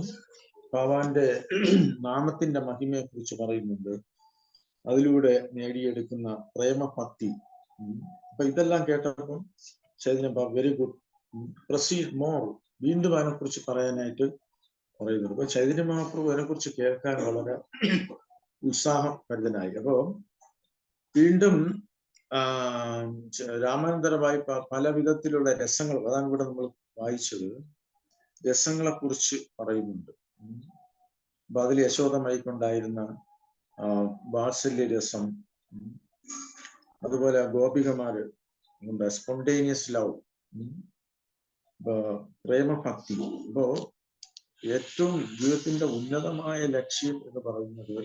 Speaker 1: ഭഗവാന്റെ നാമത്തിന്റെ മഹിമയെ കുറിച്ച് പറയുന്നുണ്ട്, അതിലൂടെ നേടിയെടുക്കുന്ന പ്രേമഭക്തി. അപ്പൊ ഇതെല്ലാം കേട്ടപ്പോൾ Chaitanya very good, proceed more, വീണ്ടും അതിനെ കുറിച്ച് പറയാനായിട്ട് പറയുന്നുണ്ട്. അപ്പൊ ചൈതന്യ മഹാപ്രഭു അതിനെ കുറിച്ച് കേൾക്കാൻ വളരെ ഉത്സാഹഭരിതനായി. അപ്പോ വീണ്ടും രാമാനന്ദരമായി പല വിധത്തിലുള്ള രസങ്ങൾ, അതാണ് ഇവിടെ നമ്മൾ വായിച്ചത്, രസങ്ങളെ കുറിച്ച് പറയുന്നുണ്ട്. അപ്പൊ അതിൽ യശോദമയിക്കൊണ്ടായിരുന്ന വാത്സല്യ രസം, അതുപോലെ ഗോപികമാര് ഉണ്ട്, സ്പോണ്ടേനിയസ് ലവ്, പ്രേമഭക്തി. അപ്പോ ഏറ്റവും ജീവിതത്തിന്റെ ഉന്നതമായ ലക്ഷ്യം എന്ന് പറയുന്നത്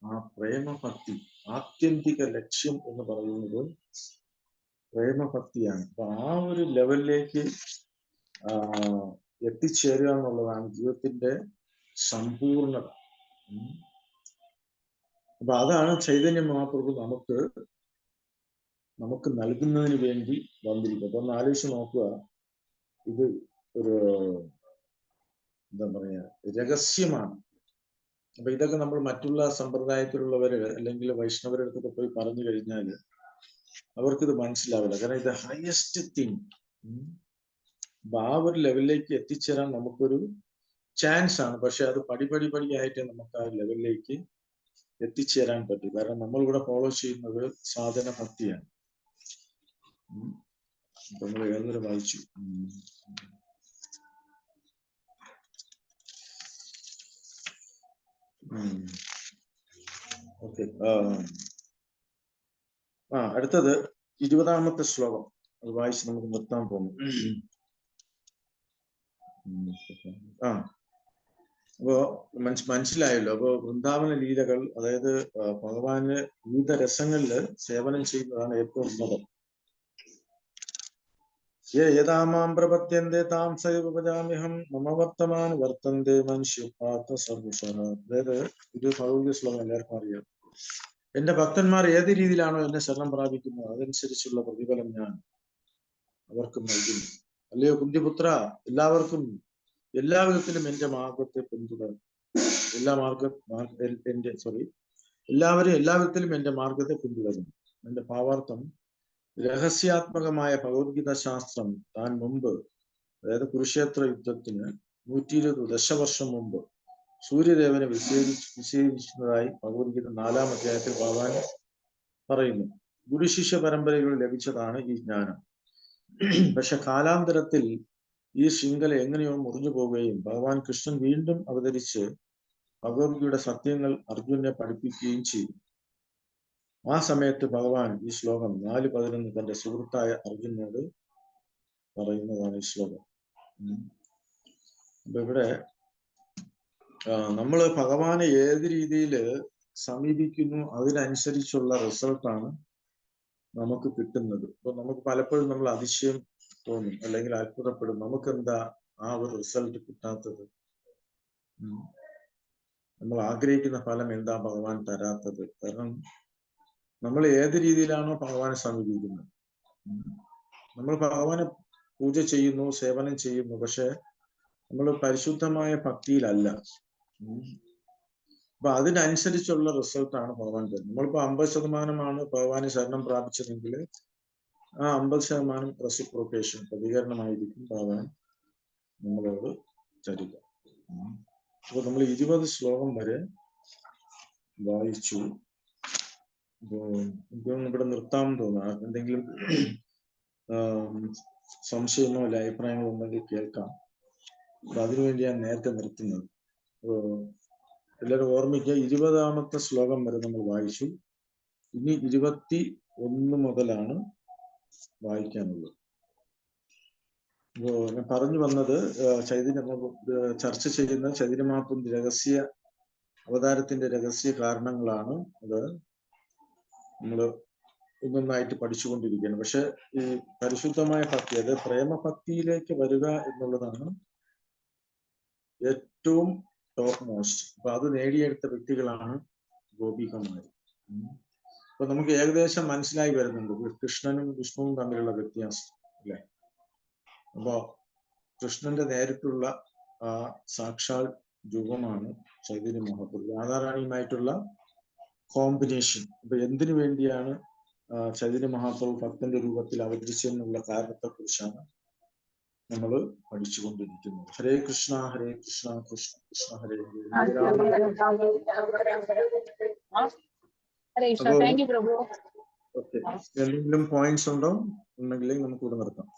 Speaker 1: ആ പ്രേമഭക്തി, ആത്യന്തിക ലക്ഷ്യം എന്ന് പറയുന്നത് പ്രേമഭക്തിയാണ്. അപ്പൊ ആ ഒരു ലെവലിലേക്ക് എത്തിച്ചേരുക എന്നുള്ളതാണ് ജീവിതത്തിന്റെ സമ്പൂർണത. അപ്പൊ അതാണ് ചൈതന്യ മഹാപ്രഭു നമുക്ക് നൽകുന്നതിന് വേണ്ടി വന്നിരിക്കുന്നത്. അപ്പൊ ഒന്ന് ആലോചിച്ച് നോക്കുക, ഇത് ഒരു എന്താ പറയാ, രഹസ്യമാണ്. അപ്പൊ ഇതൊക്കെ നമ്മൾ മറ്റുള്ള സമ്പ്രദായത്തിലുള്ളവര് അല്ലെങ്കിൽ വൈഷ്ണവരുടെ അടുത്തൊക്കെ പോയി പറഞ്ഞു കഴിഞ്ഞാൽ അവർക്കിത് മനസ്സിലാവില്ല. കാരണം ഇത് ഹയസ്റ്റ് തിങ്. അപ്പൊ ആ ഒരു ലെവലിലേക്ക് എത്തിച്ചേരാൻ നമുക്കൊരു ചാൻസ് ആണ്. പക്ഷെ അത് പടിയായിട്ട് നമുക്ക് ആ ലെവലിലേക്ക് എത്തിച്ചേരാൻ പറ്റും. കാരണം നമ്മൾ ഇവിടെ ഫോളോ ചെയ്യുന്നത് സാധന ഭക്തിയാണ്. അപ്പൊ നമ്മൾ ഏതൊരു വായിച്ചു, ഓക്കെ. അടുത്തത് 20ാമത്തെ ശ്ലോകം, അത് വായിച്ച് നമുക്ക് നിർത്താൻ പോകുന്നു. അപ്പോ മനസ്സിലായല്ലോ. അപ്പോ വൃന്ദാവന ലീലകൾ, അതായത് ഭഗവാന് വിവിധ രസങ്ങളില് സേവനം ചെയ്യുന്നതാണ് ഏറ്റവും ഉന്നതം. ഏതാമാം പ്രപത്യന്തേ താം സൈവപജാമ്യഹം മമ വർത്തമാൻ വർത്തന്തേ മനുഷ്യപാർത്ഥ സർവശ. അതായത് ഇത് ഭഗവത് ശ്ലോകം എല്ലാവർക്കും അറിയാം. എന്റെ ഭക്തന്മാർ ഏത് രീതിയിലാണോ എന്നെ ശരണം പ്രാപിക്കുന്നത് അതനുസരിച്ചുള്ള പ്രതിഫലം ഞാൻ അവർക്ക് നൽകുന്നു. അല്ലയോ കുന്തിപുത്ര, എല്ലാവർക്കും എല്ലാ വിധത്തിലും എന്റെ മാർഗത്തെ പിന്തുടരും. എല്ലാവരും എല്ലാ വിധത്തിലും എന്റെ മാർഗത്തെ പിന്തുടരുന്നു. എന്റെ ഭാവാർത്ഥം, രഹസ്യാത്മകമായ ഭഗവത്ഗീത ശാസ്ത്രം താൻ മുമ്പ്, അതായത് കുരുക്ഷേത്ര യുദ്ധത്തിന് 120 ദശവർഷം മുമ്പ് സൂര്യദേവനെ വിശേഷിച്ചതായി ഭഗവത്ഗീത 4ാം അധ്യായത്തിൽ ഭഗവാൻ പറയുന്നു. ഗുരുശിഷ്യ പരമ്പരയിൽ ലഭിച്ചതാണ് ഈ ജ്ഞാനം. പക്ഷെ കാലാന്തരത്തിൽ ഈ ശൃംഖല എങ്ങനെയോ മുറിഞ്ഞു പോവുകയും ഭഗവാൻ കൃഷ്ണൻ വീണ്ടും അവതരിച്ച് ഭഗവത്ഗീതയുടെ സത്യങ്ങൾ അർജുനെ പഠിപ്പിക്കുകയും ചെയ്തു. ആ സമയത്ത് ഭഗവാൻ ഈ ശ്ലോകം 4:11 തന്റെ സുഹൃത്തായ അർജുനോട് പറയുന്നതാണ് ഈ ശ്ലോകം. അപ്പൊ ഇവിടെ നമ്മൾ ഭഗവാനെ ഏത് രീതിയിൽ സമീപിക്കുന്നു അതിനനുസരിച്ചുള്ള റിസൾട്ടാണ് നമുക്ക് കിട്ടുന്നത്. അപ്പൊ നമുക്ക് പലപ്പോഴും നമ്മൾ അതിശയം തോന്നും, അല്ലെങ്കിൽ അത്ഭുതപ്പെടും, നമുക്കെന്താ ആ ഒരു റിസൾട്ട് കിട്ടാത്തത്, നമ്മൾ ആഗ്രഹിക്കുന്ന ഫലം എന്താ ഭഗവാൻ തരാത്തത്. കാരണം നമ്മൾ ഏത് രീതിയിലാണോ ഭഗവാനെ സമീപിക്കുന്നത്, നമ്മൾ ഭഗവാനെ പൂജ ചെയ്യുന്നു, സേവനം ചെയ്യുന്നു, പക്ഷെ നമ്മൾ പരിശുദ്ധമായ ഭക്തിയിലല്ല. അപ്പൊ അതിനനുസരിച്ചുള്ള റിസൾട്ടാണ് ഭഗവാൻ തരുന്നത്. നമ്മളിപ്പോ 50% ഭഗവാന് ശരണം പ്രാപിച്ചതെങ്കിൽ ആ 50% റെസിപ്രോക്കേഷൻ, പ്രതികരണമായിരിക്കും ഭഗവാൻ നമ്മളോട് തരിക. അപ്പൊ നമ്മൾ 20 ശ്ലോകം വരെ വായിച്ചു. ഇവിടെ നിർത്താമെന്ന് തോന്നുന്നു. എന്തെങ്കിലും സംശയമോ അല്ല അഭിപ്രായങ്ങളോ ഉണ്ടെങ്കിൽ കേൾക്കാം. അപ്പൊ അതിനുവേണ്ടിയാണ് നേരത്തെ നിർത്തുന്നത്. എല്ലാവരും ഓർമ്മിക്കുക, 20ാമത്തെ ശ്ലോകം വരെ നമ്മൾ വായിച്ചു. ഇനി 21 മുതലാണ് വായിക്കാനുള്ളത്. ഞാൻ പറഞ്ഞു വന്നത് ചർച്ച ചെയ്യുന്ന ചൈതന്യ മഹാപ്രഭുവിന്റെ രഹസ്യ അവതാരത്തിന്റെ രഹസ്യ കാരണങ്ങളാണ്. അത് നമ്മൾ ഒന്നൊന്നായിട്ട് പഠിച്ചുകൊണ്ടിരിക്കുകയാണ്. പക്ഷെ ഈ പരിശുദ്ധമായ ഭക്തി, അത് പ്രേമഭക്തിയിലേക്ക് വരിക എന്നുള്ളതാണ് ഏറ്റവും ടോപ്പ് മോസ്റ്റ്. അപ്പൊ അത് നേടിയെടുത്ത വ്യക്തികളാണ് ഗോപികമാർ. അപ്പൊ നമുക്ക് ഏകദേശം മനസ്സിലായി വരുന്നുണ്ട് കൃഷ്ണനും വിഷ്ണുവും തമ്മിലുള്ള വ്യത്യാസം, അല്ലെ? അപ്പൊ കൃഷ്ണന്റെ നേരിട്ടുള്ള ആ സാക്ഷാൽ രൂപമാണ് ചൈതന്യ മഹാപ്രഭു. രാധാറാണിയുമായിട്ടുള്ള കോമ്പിനേഷൻ. അപ്പൊ എന്തിനു വേണ്ടിയാണ് ചൈതന്യ മഹാപ്രഭു ഭക്തന്റെ രൂപത്തിൽ അവതരിച്ചെന്നുള്ള കാരണത്തെ കുറിച്ചാണ് നമ്മൾ പഠിച്ചുകൊണ്ടിരിക്കുന്നത്. ഹരേ കൃഷ്ണ ഹരേ കൃഷ്ണ കൃഷ്ണ കൃഷ്ണ ഹരേ ഹരേ. ഓക്കെ, എന്തെങ്കിലും പോയിന്റ്സ് ഉണ്ടോ? ഉണ്ടെങ്കിൽ നമുക്ക് ഇവിടെ നിർത്താം.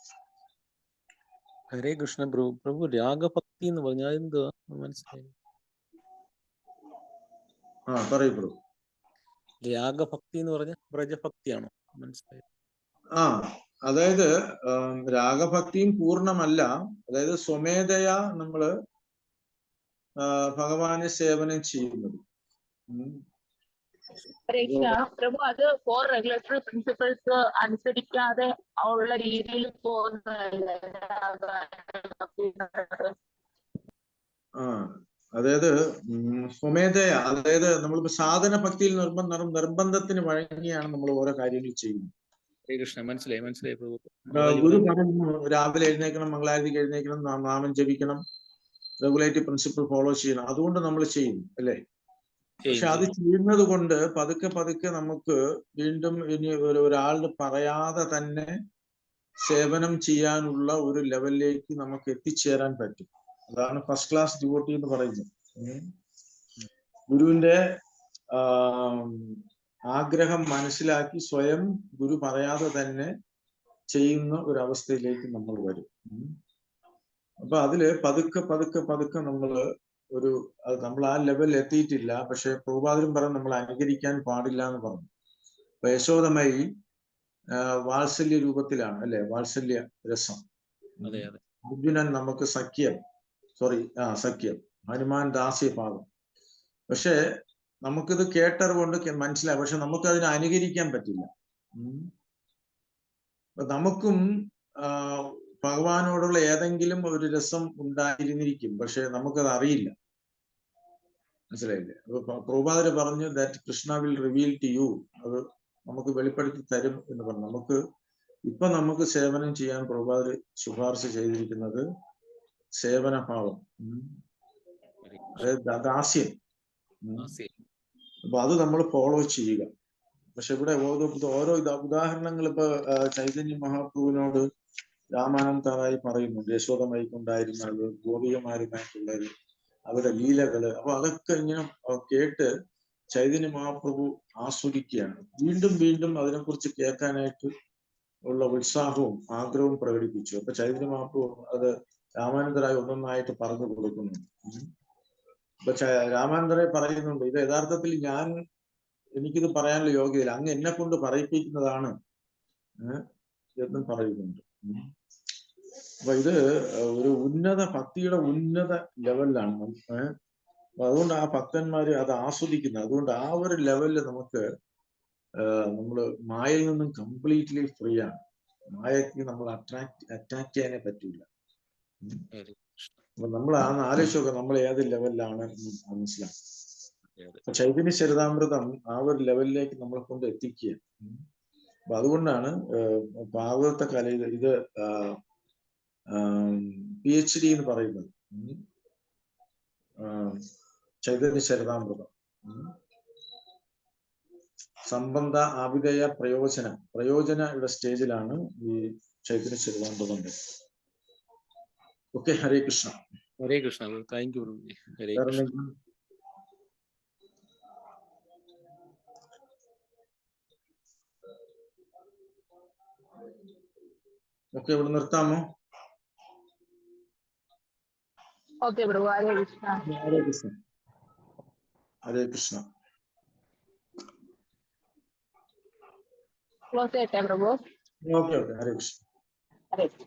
Speaker 3: ഹരേ കൃഷ്ണ പ്രഭു. പ്രഭു, രാഗഭക്തി എന്ന് പറഞ്ഞാൽ എന്തുവാ മനസ്സിലായി?
Speaker 1: പറയൂ പ്രഭു.
Speaker 3: രാഗഭക്തി എന്ന് പറഞ്ഞ വ്രജഭക്തിയാണോ? മനസ്സിലായി.
Speaker 1: അതായത് രാഗഭക്തിയും പൂർണ്ണമല്ല. അതായത് സ്വമേധയാ നമ്മള് ഭഗവാനെ സേവനം ചെയ്യുന്നത്.
Speaker 2: പ്രഭു, അത് 4 റെഗുലേറ്ററി പ്രിൻസിപ്പിൾസ് അനുസരിക്കാതെ ഉള്ള രീതിയിൽ പോകുന്നതല്ലേ?
Speaker 1: അതായത് സ്വമേധയാ, അതായത് നമ്മളിപ്പോ സാധന ഭക്തിയിൽ നിർബന്ധത്തിന് വഴങ്ങിയാണ് നമ്മൾ ഓരോ കാര്യങ്ങൾ ചെയ്യുന്നത്.
Speaker 3: കൃഷ്ണ, മനസ്സിലായി മനസ്സിലായി പ്രഭു.
Speaker 1: ഗുരു പറഞ്ഞു രാവിലെ എഴുന്നേക്കണം, മംഗളാരതിക്ക് എഴുന്നേക്കണം, നാമം ജപിക്കണം, റെഗുലേറ്ററി പ്രിൻസിപ്പിൾ ഫോളോ ചെയ്യണം. അതുകൊണ്ട് നമ്മൾ ചെയ്യുന്നു, അല്ലേ? പക്ഷെ അത് ചെയ്യുന്നത് കൊണ്ട് പതുക്കെ പതുക്കെ നമുക്ക് വീണ്ടും ഇനി ഒരാളിന് പറയാതെ തന്നെ സേവനം ചെയ്യാനുള്ള ഒരു ലെവലിലേക്ക് നമുക്ക് എത്തിച്ചേരാൻ പറ്റും. അതാണ് ഫസ്റ്റ് ക്ലാസ് ഡിവോട്ടി എന്ന് പറയുന്നത്. ഗുരുവിന്റെ ആഗ്രഹം മനസ്സിലാക്കി സ്വയം ഗുരു പറയാതെ തന്നെ ചെയ്യുന്ന ഒരു അവസ്ഥയിലേക്ക് നമ്മൾ വരും. അപ്പൊ അതില് പതുക്കെ പതുക്കെ പതുക്കെ നമ്മള് നമ്മൾ ആ ലെവലിൽ എത്തിയിട്ടില്ല. പക്ഷെ പ്രഭുപാദരും പറഞ്ഞു നമ്മൾ അനുകരിക്കാൻ പാടില്ല എന്ന് പറഞ്ഞു. അപ്പൊ യശോദമയി വാത്സല്യ രൂപത്തിലാണ്, അല്ലെ? വാത്സല്യ രസം. അർജുനൻ നമുക്ക് സഖ്യം, ഹനുമാൻ ദാസ്യഭാവം. പക്ഷെ നമുക്കിത് കേട്ടറിവുകൊണ്ട് മനസ്സിലായി. പക്ഷെ നമുക്ക് അതിനെ അനുകരിക്കാൻ പറ്റില്ല. നമുക്കും ഭഗവാനോടുള്ള ഏതെങ്കിലും ഒരു രസം ഉണ്ടായിരുന്നിരിക്കും, പക്ഷെ നമുക്കത് അറിയില്ല. മനസ്സിലായില്ലേ? അപ്പൊ പ്രഭുപാദര് പറഞ്ഞു that Krishna will reveal to you, അത് നമുക്ക് വെളിപ്പെടുത്തി തരും എന്ന് പറഞ്ഞു. നമുക്ക് സേവനം ചെയ്യാൻ പ്രഭുപാദര് ശുപാർശ ചെയ്തിരിക്കുന്നത് സേവനഭാവം, അതായത് ദാസ്യം. അപ്പൊ അത് നമ്മൾ ഫോളോ ചെയ്യുക. പക്ഷെ ഇവിടെ ഓരോ ഉദാഹരണങ്ങൾ ഇപ്പൊ ചൈതന്യ മഹാപ്രഭുവിനോട് രാമാനന്ദറായി പറയുന്നുണ്ട്. യശോദമയിക്കുണ്ടായിരുന്ന ഗോപികമാരുമായിട്ടുള്ളത്, അവരുടെ ലീലകള്. അപ്പൊ അതൊക്കെ ഇങ്ങനെ കേട്ട് ചൈതന്യ മഹാപ്രഭു ആസ്വദിക്കുകയാണ്. വീണ്ടും വീണ്ടും അതിനെക്കുറിച്ച് കേൾക്കാനായിട്ട് ഉള്ള ഉത്സാഹവും ആഗ്രഹവും പ്രകടിപ്പിച്ചു. അപ്പൊ ചൈതന്യ മഹാപ്രഭു അത് രാമാനന്ദറായി ഒന്നൊന്നായിട്ട് പറഞ്ഞു കൊടുക്കുന്നുണ്ട്. അപ്പൊ രാമാനന്ദറായി പറയുന്നുണ്ട്, ഇത് യഥാർത്ഥത്തിൽ എനിക്കിത് പറയാനുള്ള യോഗ്യതയില്ല, അങ്ങ് എന്നെ കൊണ്ട് പറയിപ്പിക്കുന്നതാണ് എന്നും പറയുന്നുണ്ട്. അപ്പൊ ഇത് ഒരു ഭക്തിയുടെ ഉന്നത ലെവലിലാണ്. അതുകൊണ്ട് ആ ഭക്തന്മാര് അത് ആസ്വദിക്കുന്നത്. അതുകൊണ്ട് ആ ഒരു ലെവലിൽ നമ്മള് മായയിൽ നിന്നും കംപ്ലീറ്റ്ലി ഫ്രീ ആണ്. മായക്ക് നമ്മൾ അറ്റാക്ക് ചെയ്യാനേ പറ്റൂല. അപ്പൊ നമ്മൾ ആലോചിച്ചൊക്കെ നമ്മൾ ഏത് ലെവലിലാണ് മനസ്സിലാക്കുക. ചൈതന്യ ചരിതാമൃതം ആ ഒരു ലെവലിലേക്ക് നമ്മളെ കൊണ്ട് എത്തിക്കുക. അപ്പൊ അതുകൊണ്ടാണ് ഭാഗവത കലയിൽ ഇത് PhD എന്ന് പറയുന്നത്. ചൈതന്യ ചരിതാമൃതം സംബന്ധ ആവിധേയ പ്രയോജന സ്റ്റേജിലാണ് ഈ Chaitanya Charitamrita. Okay, Hare Krishna.
Speaker 3: Hare Krishna bro. Thank you bro. Hare
Speaker 1: വേറെ
Speaker 3: കൃഷ്ണ.
Speaker 1: എന്തെങ്കിലും? ഓക്കെ, ഇവിടെ നിർത്താമോ?
Speaker 2: Okay bro. Hare Krishna.
Speaker 1: Hare Krishna. Hare Krishna.
Speaker 2: Close ചെയ്യട്ടെ പ്രഭു.
Speaker 1: ഓക്കെ, ഹരേ കൃഷ്ണ.
Speaker 2: ഹരേ കൃഷ്ണ.